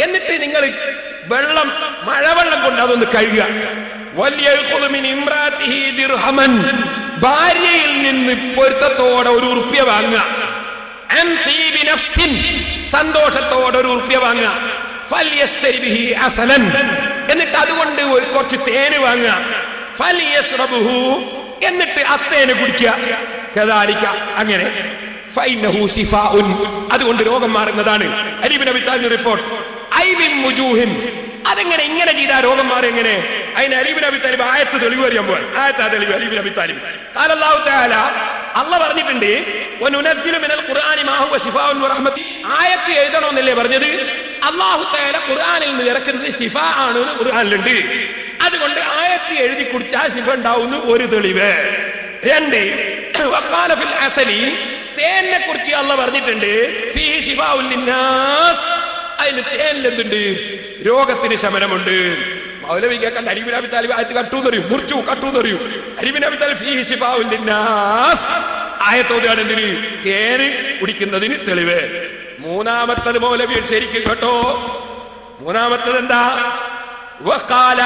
എന്നിട്ട് നിങ്ങൾ വെള്ളം, മഴവെള്ളം കൊണ്ട് അതൊന്ന് കഴുകുക. ഭാര്യയിൽ നിന്ന് പൊരുത്തത്തോടെ 1 ഉറുപ്പിക വാങ്ങുക. സന്തോഷത്തോടെ 1 ഉറുപ്പിക വാങ്ങുക. എന്നിട്ട് അതുകൊണ്ട് കുറച്ച് തേന് വാങ്ങുക. എന്നിട്ട് അത്തേന് കുടിക്കുക. അങ്ങനെ അതുകൊണ്ട് രോഗം മാറുന്നതാണ്. അലി ഇബ്നു അബീ താലിബ് റിപ്പോർട്ട്. അതെങ്ങനെ ഇങ്ങനെ ചെയ്താൽ രോഗം മാറും എങ്ങനെ? അതിന് അലി ഇബ്നു അബീ താലിബ് ആയത്ത് തെളിവ് അറിയാൻ പോവാൻ. ആയത്താ തെളിവ്. അലി ഇബ്നു അബീ താലിബ് അല്ലാഹു തആല അല്ലാഹ് പറഞ്ഞിട്ടുണ്ട്, വനുനസ്സിലു മിനൽ ഖുർആനി മാ ഹുവ ശിഫാഉൻ വറഹ്മത്തുൻ. ആയത്ത് എഴുതണമെന്നല്ലേ പറഞ്ഞത്? അല്ലാഹു തആല ഖുർആനിൽ നിന്ന് ഇറക്കുന്നത് ശിഫാ ആണ്, ഖുർആനിലുണ്ട്. അതുകൊണ്ട് ആയത്ത് എഴുതി കുടിച്ചാൽ ശിഫ ഉണ്ടാവുന്ന ഒരു തെളിവ്. 2 വഖാല ഫിൽ അസലി, തേനിനെ കുറിച്ച് അല്ലാഹ് പറഞ്ഞിട്ടുണ്ട്, ഫീഹി ശിഫാഉൻ ലിന്നാസ്, അതിന് തേനിൽ എന്തുണ്ട്? രോഗത്തിന് ശമനമുണ്ട്. മൗലവി കേൾക്കാൻ അലി ഇബ്നു അബീ താലിബ് ആയത്ത് കട്ടൂന്നറിയും, മുറിച്ചു കട്ടൂന്നറിയും. അലി ഇബ്നു അബീ താലിബ് ഫീഹി ശിഫാഉൻ ലിന്നാസ് ആയത്തോടെയാണ് എന്തിന്? തേന് കുടിക്കുന്നതിന് തെളിവ്. 3-മത്തത് മൗലവി ശരിക്കും കേട്ടോ. 3-മത്തത് എന്താ? വഖാല,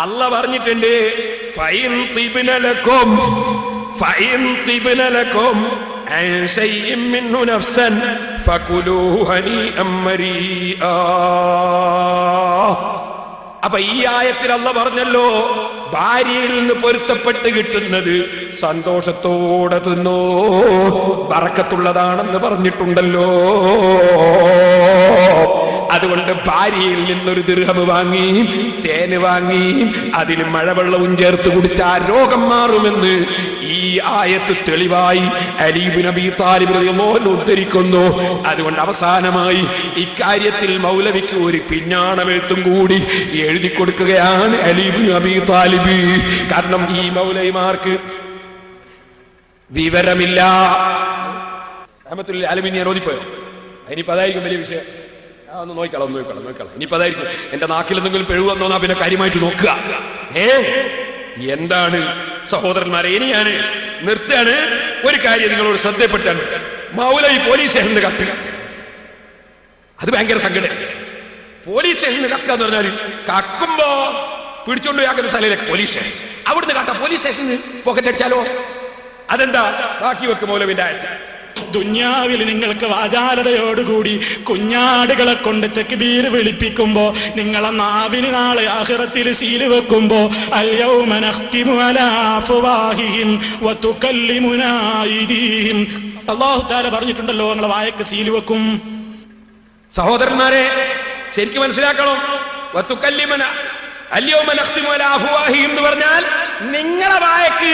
അല്ലാഹ് പറഞ്ഞിട്ടുണ്ട്, ഫൈൻ തിബ്ന ലക്കും عن شيء منه نفسا فكلوه هنيئا مريئا. അപ്പൊ ഈ ആയത്തിൽ അല്ലാഹ് പറഞ്ഞല്ലോ, ഭാര്യയിൽ നിന്ന് പൊരുത്തപ്പെട്ട് കിട്ടുന്നത് സന്തോഷത്തോടെ തിന്നോ, ബറക്കത്തുള്ളതാണെന്ന് പറഞ്ഞിട്ടുണ്ടല്ലോ. അതുകൊണ്ട് ഭാര്യയിൽ നിന്നൊരു ദിർഹം വാങ്ങി, തേന് വാങ്ങി, അതിന് മഴവെള്ളവും ചേർത്ത് കുടിച്ചാൽ രോഗം മാറുമെന്ന് ഈ ആയത്ത് തെളിവായി അലി ഇബ്നു അബീ താലിബ് റളിയല്ലാഹു അൻഹു ഉദ്ധരിക്കുന്നു. അതുകൊണ്ട് അവസാനമായി ഇക്കാര്യത്തിൽ മൗലവിക്ക് ഒരു പിഞ്ഞാണമെഴുത്തും കൂടി എഴുതി കൊടുക്കുകയാണ് അലി ഇബ്നു അബീ താലിബ്. കാരണം ഈ മൗലവിമാർക്ക് വിവരമില്ല. റഹ്മത്തുൽ ആലമീൻ ഞാൻ ഓതിപ്പോയോ? ഇനിയിപ്പോ അതായിരിക്കും വലിയ വിഷയം. ഒന്ന് നോക്കണം. ഇനിയിപ്പോ അതായിരിക്കും. എന്റെ നാക്കിൽ എന്തെങ്കിലും പിഴവെന്നോന്നാ പിന്നെ കാര്യമായിട്ട് നോക്കുക. എന്താണ് സഹോദരന്മാരെ, ഇനിയാണ് നിർത്തുകയാണ്. ഒരു കാര്യം നിങ്ങളോട് ശ്രദ്ധപ്പെടുത്താണ്. മൗലവി പോലീസ് സ്റ്റേഷനിൽ കത്ത്, അത് ഭയങ്കര സങ്കടം. പോലീസ് സ്റ്റേഷനിൽ കക്കാന്ന് പറഞ്ഞാൽ കക്കുമ്പോ പിടിച്ചോണ്ട് ആക്കുന്ന സ്ഥലയിലെ പോലീസ് സ്റ്റേഷൻ, അവിടുന്ന് കട്ട പോലീസ് സ്റ്റേഷനിൽ പോക്കറ്റ് അടിച്ചാലോ? അതെന്താ? ബാക്കി വെക്കും മൗലവിന്റെ അയച്ച. ദുന്യാവിൽ നിങ്ങൾക്ക് വാചാലതയോടുകൂടി കുഞ്ഞാടുകളെ കൊണ്ട് തക്ബീർ വിളിപ്പിക്കുമ്പോ നിങ്ങളെ നാവിന് നാളെ ആഖിറത്തിൽ സീല് വെക്കുമ്പോ അൽയൗമ നഖ്തിമു അലാ അഫ്വാഹിഹിം വതുകല്ലിമുനാ അയ്ദീഹിം, അല്ലാഹു തആല പറഞ്ഞിട്ടുണ്ടല്ലോ നിങ്ങളെ വായക്ക് സീല് വെക്കും. സഹോദരന്മാരെ ശരിക്കും മനസ്സിലാക്കണം. വതുകല്ലിമുനാ അൽയൗമ നഖ്തിമു അലാ അഫ്വാഹിഹിം എന്ന് പറഞ്ഞാൽ നിങ്ങളെ വായക്ക്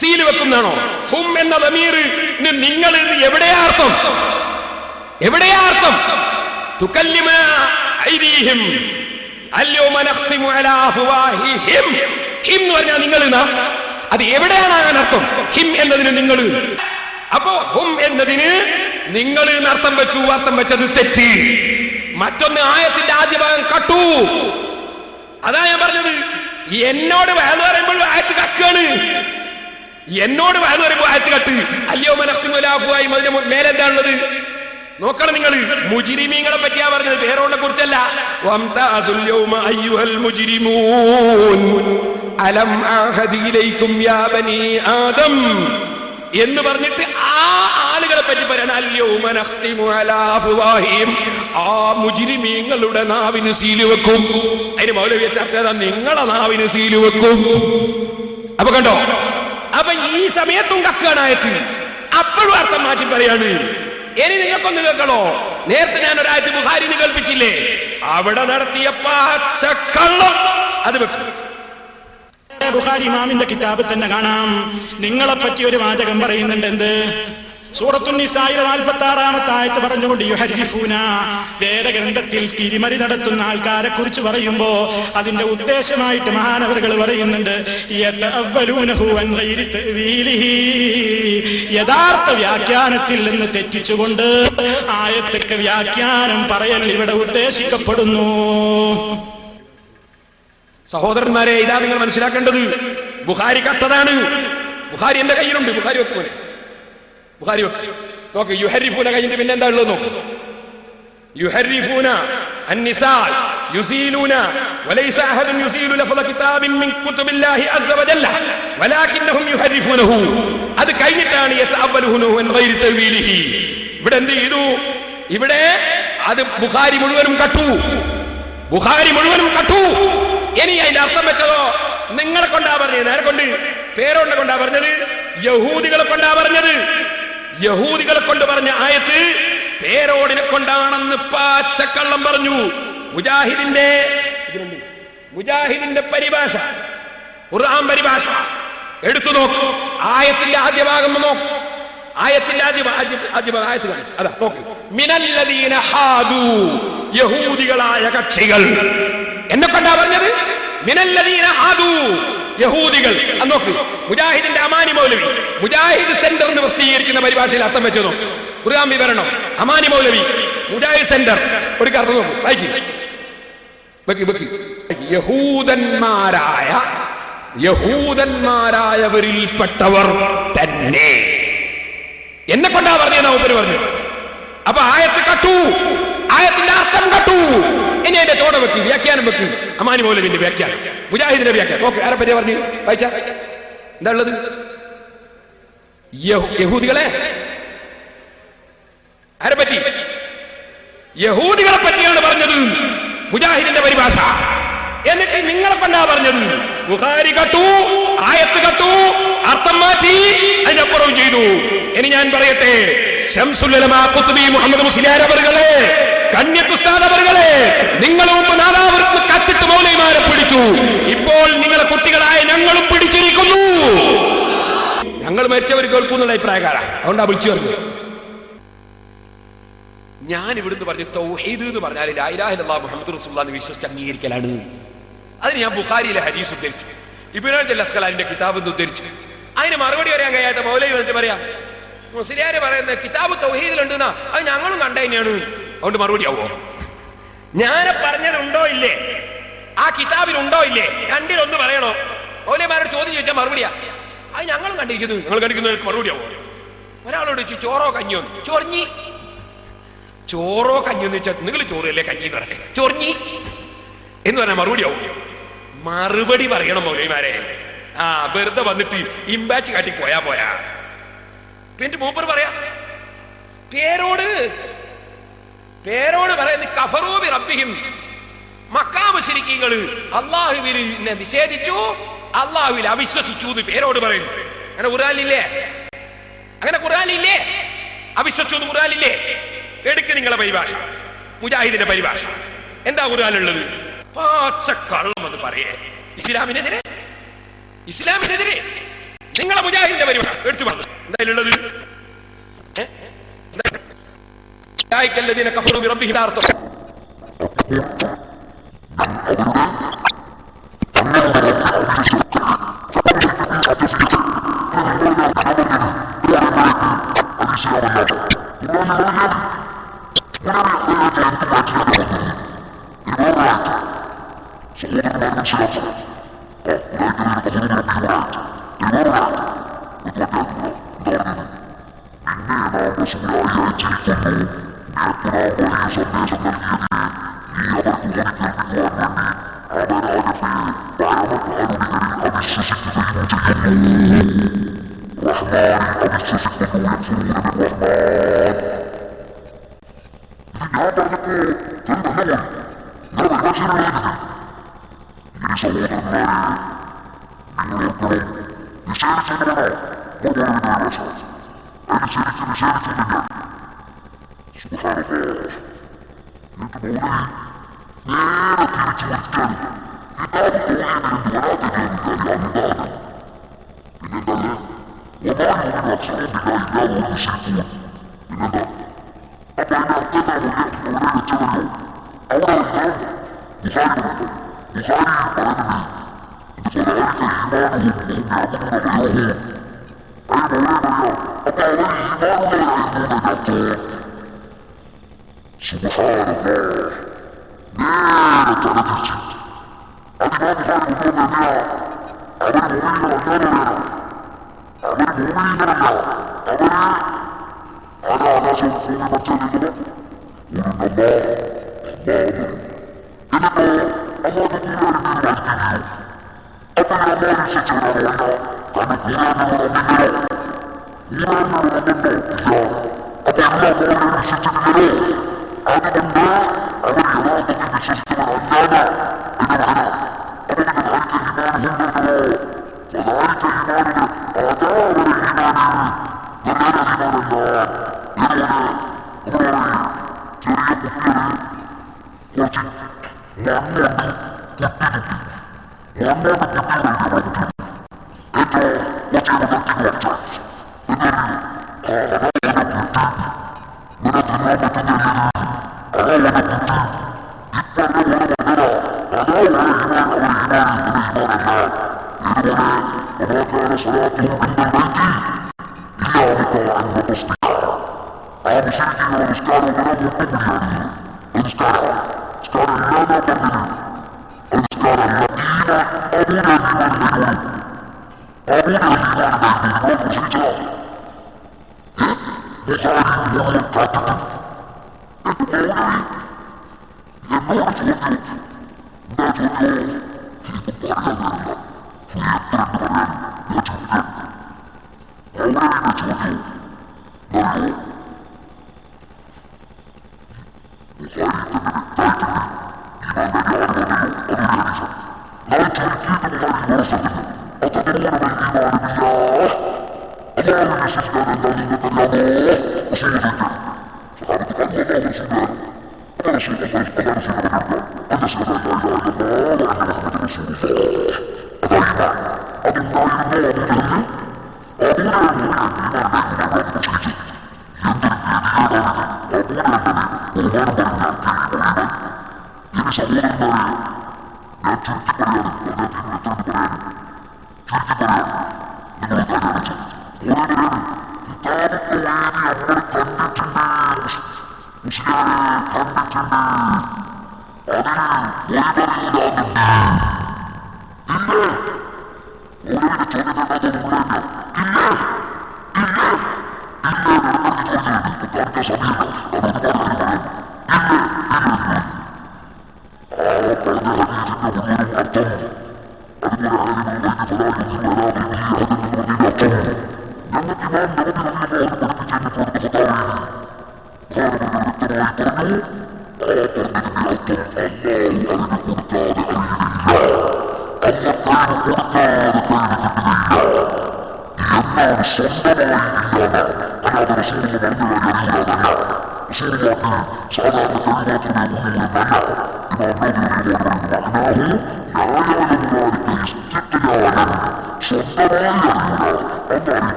സീല് വെക്കുന്നതാണോ? ഹും എന്ന ദമീർ നിങ്ങൾ എവിടെയാ അർത്ഥം? എവിടെയാ അർത്ഥം? തുകല്ലിമുനാ അയ്ദീഹിം അൽയൗമ നഖ്തിമു അലാ അഫ്വാഹിഹിം. ഹിം എന്ന് പറഞ്ഞാൽ നിങ്ങൾ, അത് എവിടെയാണ് അർത്ഥം? ഹിം എന്നതിന് നിങ്ങൾ. അപ്പോ ഹും എന്നതിന് നിങ്ങൾ അർത്ഥം വെച്ചു. അർത്ഥം വെച്ചത് തെറ്റ്. മറ്റൊന്ന് ആയത്തിന്റെ ആദ്യ ഭാഗം കട്ടു. അതാ ഞാൻ പറഞ്ഞത്. എന്നോട് വയലു പറയുമ്പോൾ ആയത്ത് കക്കാണ്. എന്നോട് വയലു പറയുമ്പോൾ ആയത്ത് കട്ട്. അല്ലയോ മനസ്തുലാഫുമായി അതിന് മേലെന്താണുള്ളത് നോക്കണം നിങ്ങൾ. മുജിരിമീങ്ങളെ പറ്റിയാ പറഞ്ഞത്, വേറൊന്നെ കുറിച്ചല്ല. വംതാസുൽ യൗമ അയ്യുഹൽ മുജ്രിമൂൻ അലം അഹദി ഇലൈക്കും യാ ബനി ആദം എന്ന് പറഞ്ഞിട്ട് ആ ആളുകളെ പറ്റി പറയാൻ അൽയൗമ നഖ്തിമു അലാ അഫ്വാഹിഹിം, ആ മുജ്രിമീങ്ങളുടെ നാവിന് സീല് വെക്കും. അതിന് മൗലവി ചർച്ച ചെയ്താൽ നിങ്ങളെ നാവിന് സീല് വെക്കും. അപ്പൊ കണ്ടോ, അപ്പൊ ഈ സമയത്തും കക്കാനായത് അപ്പോഴും അർത്ഥം മാറ്റി പറയാണ്. ഇനി നിങ്ങൾക്കൊന്ന് കേൾക്കണോ? നേരത്തെ ഞാൻ ഒരായത്ത് ബുഖാരിന്ന് കേൾപ്പിച്ചില്ലേ? അവിടെ നടത്തിയ പച്ചക്കള്ളം അത് വെക്കും. ബുഖാരി ഇമാമിന്റെ കിതാബിൽ തന്നെ കാണാം. നിങ്ങളെ പറ്റി ഒരു വാചകം പറയുന്നുണ്ട്. എന്ത്? സൂറത്തുൻ നിസായിലെ 46-ാമത്തെ ആയത്ത് പറഞ്ഞുകൊണ്ട് യുഹരിഫൂന, വേദഗ്രന്ഥത്തിൽ തിരിമറി നടത്തുന്ന ആൾക്കാരെ കുറിച്ച് പറയുമ്പോ അതിന്റെ ഉദ്ദേശമായിട്ട് മഹാനവറുകൾ പറയുന്നുണ്ട്, യഥാർത്ഥ വ്യാഖ്യാനത്തിൽ നിന്ന് തെറ്റിച്ചുകൊണ്ട് ആയത്തൊക്കെ വ്യാഖ്യാനം പറയൽ ഇവിടെ ഉദ്ദേശിക്കപ്പെടുന്നു. സഹോദരന്മാരെ, ഇതാ നിങ്ങൾ മനസ്സിലാക്കേണ്ടത്. ബുഖാരി കട്ടതാണ്. ബുഖാരി എന്റെ കയ്യിലുണ്ട്. ബുഖാരി വെക്കുമോനെ, ബുഖാരി വെക്കും. നോക്ക്, യുഹരിഫൂന കഴിഞ്ഞിട്ട് പിന്നെ എന്താ ഉള്ളത് നോക്ക്. യുഹരിഫൂന അന്നിസാ യുസീലൂന വലൈസ അഹദുൻ യുസീലു ലഫ്ള കിതാബിൻ മിൻ കുതുബില്ലാഹി അസ്സ വജല്ല വലാകിന്നഹും യുഹരിഫൂനഹു. അത് കഴിഞ്ഞിട്ടാണ് യതഅവ്വലുഹു അൻ ഗൈരി തവീലിഹി. ഇവിടെ എന്ത് ചെയ്തു? ഇവിടെ അത് ബുഖാരി മുഴുവനും കട്ടു. ബുഖാരി മുഴുവനും കട്ടു. ഇനി അതിന്റെ അർത്ഥം വെച്ചതോ നിങ്ങളെ കൊണ്ടാ പറഞ്ഞത്. നേരെ കൊണ്ട് പേരോണ്ടെ കൊണ്ടാ പറഞ്ഞത്, യഹൂദികളെ കൊണ്ടാ പറഞ്ഞത്. യഹൂദികളെ കൊണ്ട് പറഞ്ഞ ആയത്ത് പേരോടിനെ കൊണ്ടാണെന്ന് പാച്ചക്കള്ളം പറഞ്ഞു. മുജാഹിദിന്റെ പരിഭാഷ, ഖുർആൻ പരിഭാഷ എടുത്തു നോക്കൂ. ആയത്തിന്റെ ആദ്യ ഭാഗം നോക്കൂ. ആയത്തിന്റെ ആയത്ത് കാണിച്ചു. അതാ നോക്കൂ. മിനല്ലദീന ഹാദു, യഹൂദികളായ കക്ഷികൾ. എന്നെ കൊണ്ടാ പറഞ്ഞത് മിനല്ലദീന ഹാദു, യഹൂദികൾ. നോക്ക്, മുജാഹിദിന്റെ അമാനി മൗലവി മുജാഹിദ് സെന്റർ എന്ന് പ്രസിദ്ധീകരിക്കുന്ന പരിഭാഷയിൽ അർത്ഥം വെച്ച് നോക്ക്. ഖുർആൻ വിവരണം അമാനി മൗലവി മുജാഹിദ് സെന്റർ. ഒരു അർത്ഥം നോക്കൂ, വായിക്ക്. യഹൂദന്മാരായവരിൽപ്പെട്ടവർ തന്നെ എന്നെ കൊണ്ടാ പറഞ്ഞാ ഉപരി പറഞ്ഞു. അപ്പൊ ആയത്ത് കട്ടു, ആയത്തിന്റെ അർത്ഥം കട്ടു. ഇനി അതിന്റെ ചോട വെക്ക്, വ്യാഖ്യാനം വെക്ക്. അമാനി മൗലവിന്റെ വ്യാഖ്യാനം, മുജാഹിദിന്റെ വ്യാഖ്യാനം. ഓക്കെ, ആരെ പറ്റിയാ പറഞ്ഞു? വായിച്ച എന്താ ഉള്ളത്? യഹൂദികളെ ആരെ പറ്റി? യഹൂദികളെ പറ്റിയാണ് പറഞ്ഞത് മുജാഹിദിന്റെ പരിഭാഷ. എന്നിട്ട് നിങ്ങളെ കൊണ്ടാ പറഞ്ഞത്. ബുഖാരി കട്ടു, ആയത്ത് കട്ടു, അർത്ഥം മാറ്റി, അതിനപ്പുറവും ചെയ്തു. ഇനി ഞാൻ പറയട്ടെ, ശംസുൽ ഉലമാ ഖുത്ബി മുഹമ്മദ് മുസ്ലിയാർ അവറുകളെ, കന്യത്ത് ഉസ്താദ് അവറുകളെ, നിങ്ങൾ മുമ്പ് നാദാവൃത്ത് കത്തിട്ട് മൗലവിമാരെ പിടിച്ചു. ഇപ്പോൾ നിങ്ങളെ കുട്ടികളായ ഞങ്ങളും പിടിച്ചിരിക്കുന്നു. ഞങ്ങൾ മരിച്ചവർ കേൾക്കുന്നുള്ള അഭിപ്രായക്കാരാ, അതുകൊണ്ടാ വിളിച്ചു പറഞ്ഞു. ഞാൻ ഇവിടുന്ന് പറഞ്ഞു തൗഹീദ് എന്ന് പറഞ്ഞാൽ ലാ ഇലാഹ ഇല്ലല്ലാഹ് മുഹമ്മദ് റസൂലുള്ളാഹി എന്ന് വിശ്വസിച്ച് അംഗീകരിക്കലാണ്. അതിന് ഞാൻ ബുഖാരിയിലെ ഹദീസ് ഉദ്ധരിച്ചു, ഇബ്നു അൽ അസ്ഖലാനിന്റെ കിതാബ് ഉദ്ധരിച്ചു. അതിന് മറുപടി പറയാൻ കഴിയാത്ത മൗലവി വന്നിട്ട് പറയാം മുസ്ലിയാര് പറയുന്നത് കിതാബ് തൗഹീദിലുണ്ടെന്നാ, അത് ഞങ്ങളും കണ്ട തന്നെയാണ്. അതുകൊണ്ട് മറുപടി ആവോ? ഞാൻ പറഞ്ഞതുണ്ടോ ഇല്ലേ? ആ കിതാബിലുണ്ടോ ഇല്ലേ? രണ്ടിലൊന്ന് പറയണോ? മൗലവിമാരോട് ചോദ്യം ചോദിച്ചാൽ മറുപടിയാ. അത് ഞങ്ങളും കണ്ടിരിക്കുന്നു. നിങ്ങൾ കണ്ടിരിക്കുന്നവർക്ക് മറുപടി ആവോ? ഒരാളോട് ചോദിച്ചു ചോറോ കഞ്ഞിയോ? ചൊറിഞ്ഞി. ചോറോ കഞ്ഞിന്ന് വെച്ചാൽ നിങ്ങൾ ചോറല്ലേ കഞ്ഞി എന്ന് പറഞ്ഞേ, ചൊറിഞ്ഞി എന്ന് പറഞ്ഞാൽ മറുപടി ആവും? മറുപടി പറയണം മൗലവിമാരെ. വെറുതെ വന്നിട്ട് ഇമ്പാച്ച് കാട്ടി പോയാ. പിന്നെ മൂപ്പർ പറയാ പേരോട് പറയുന്നത് കഫറൂബി റബ്ബിഹിം. മക്കാ മുശ്രിക്കീങ്ങൾ അള്ളാഹുവിൽ നിഷേധിച്ചു, അള്ളാഹുവിൽ അവിശ്വസിച്ചു എന്ന് പേരോട് പറയുന്നു. അങ്ങനെ ഖുർആനിലില്ലേ? അവിശ്വസിച്ചു എന്ന് ഖുർആനിലില്ലേ? എടുക്ക് നിങ്ങളെ പരിഭാഷ, മുജാഹിദിന്റെ പരിഭാഷ. എന്താ ഖുർആനിലുള്ളത്? പാച്ചക്കള്ളം എന്ന് പറയേ. ഇസ്ലാമിനെതിരെ നിങ്ങളെ മുജാഹിദിന്റെ പരിഭാഷ എടുത്തു പറഞ്ഞു. എന്തായാലുള്ളത് കഫറൂ ബിറബ്ബിഹിം അർത്ഥം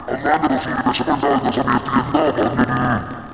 Allah'ın Resulü başıma geldi, sana ettiğim ne yapalım dedi.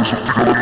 സൃഷ്ടികളല്ല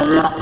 صلى الله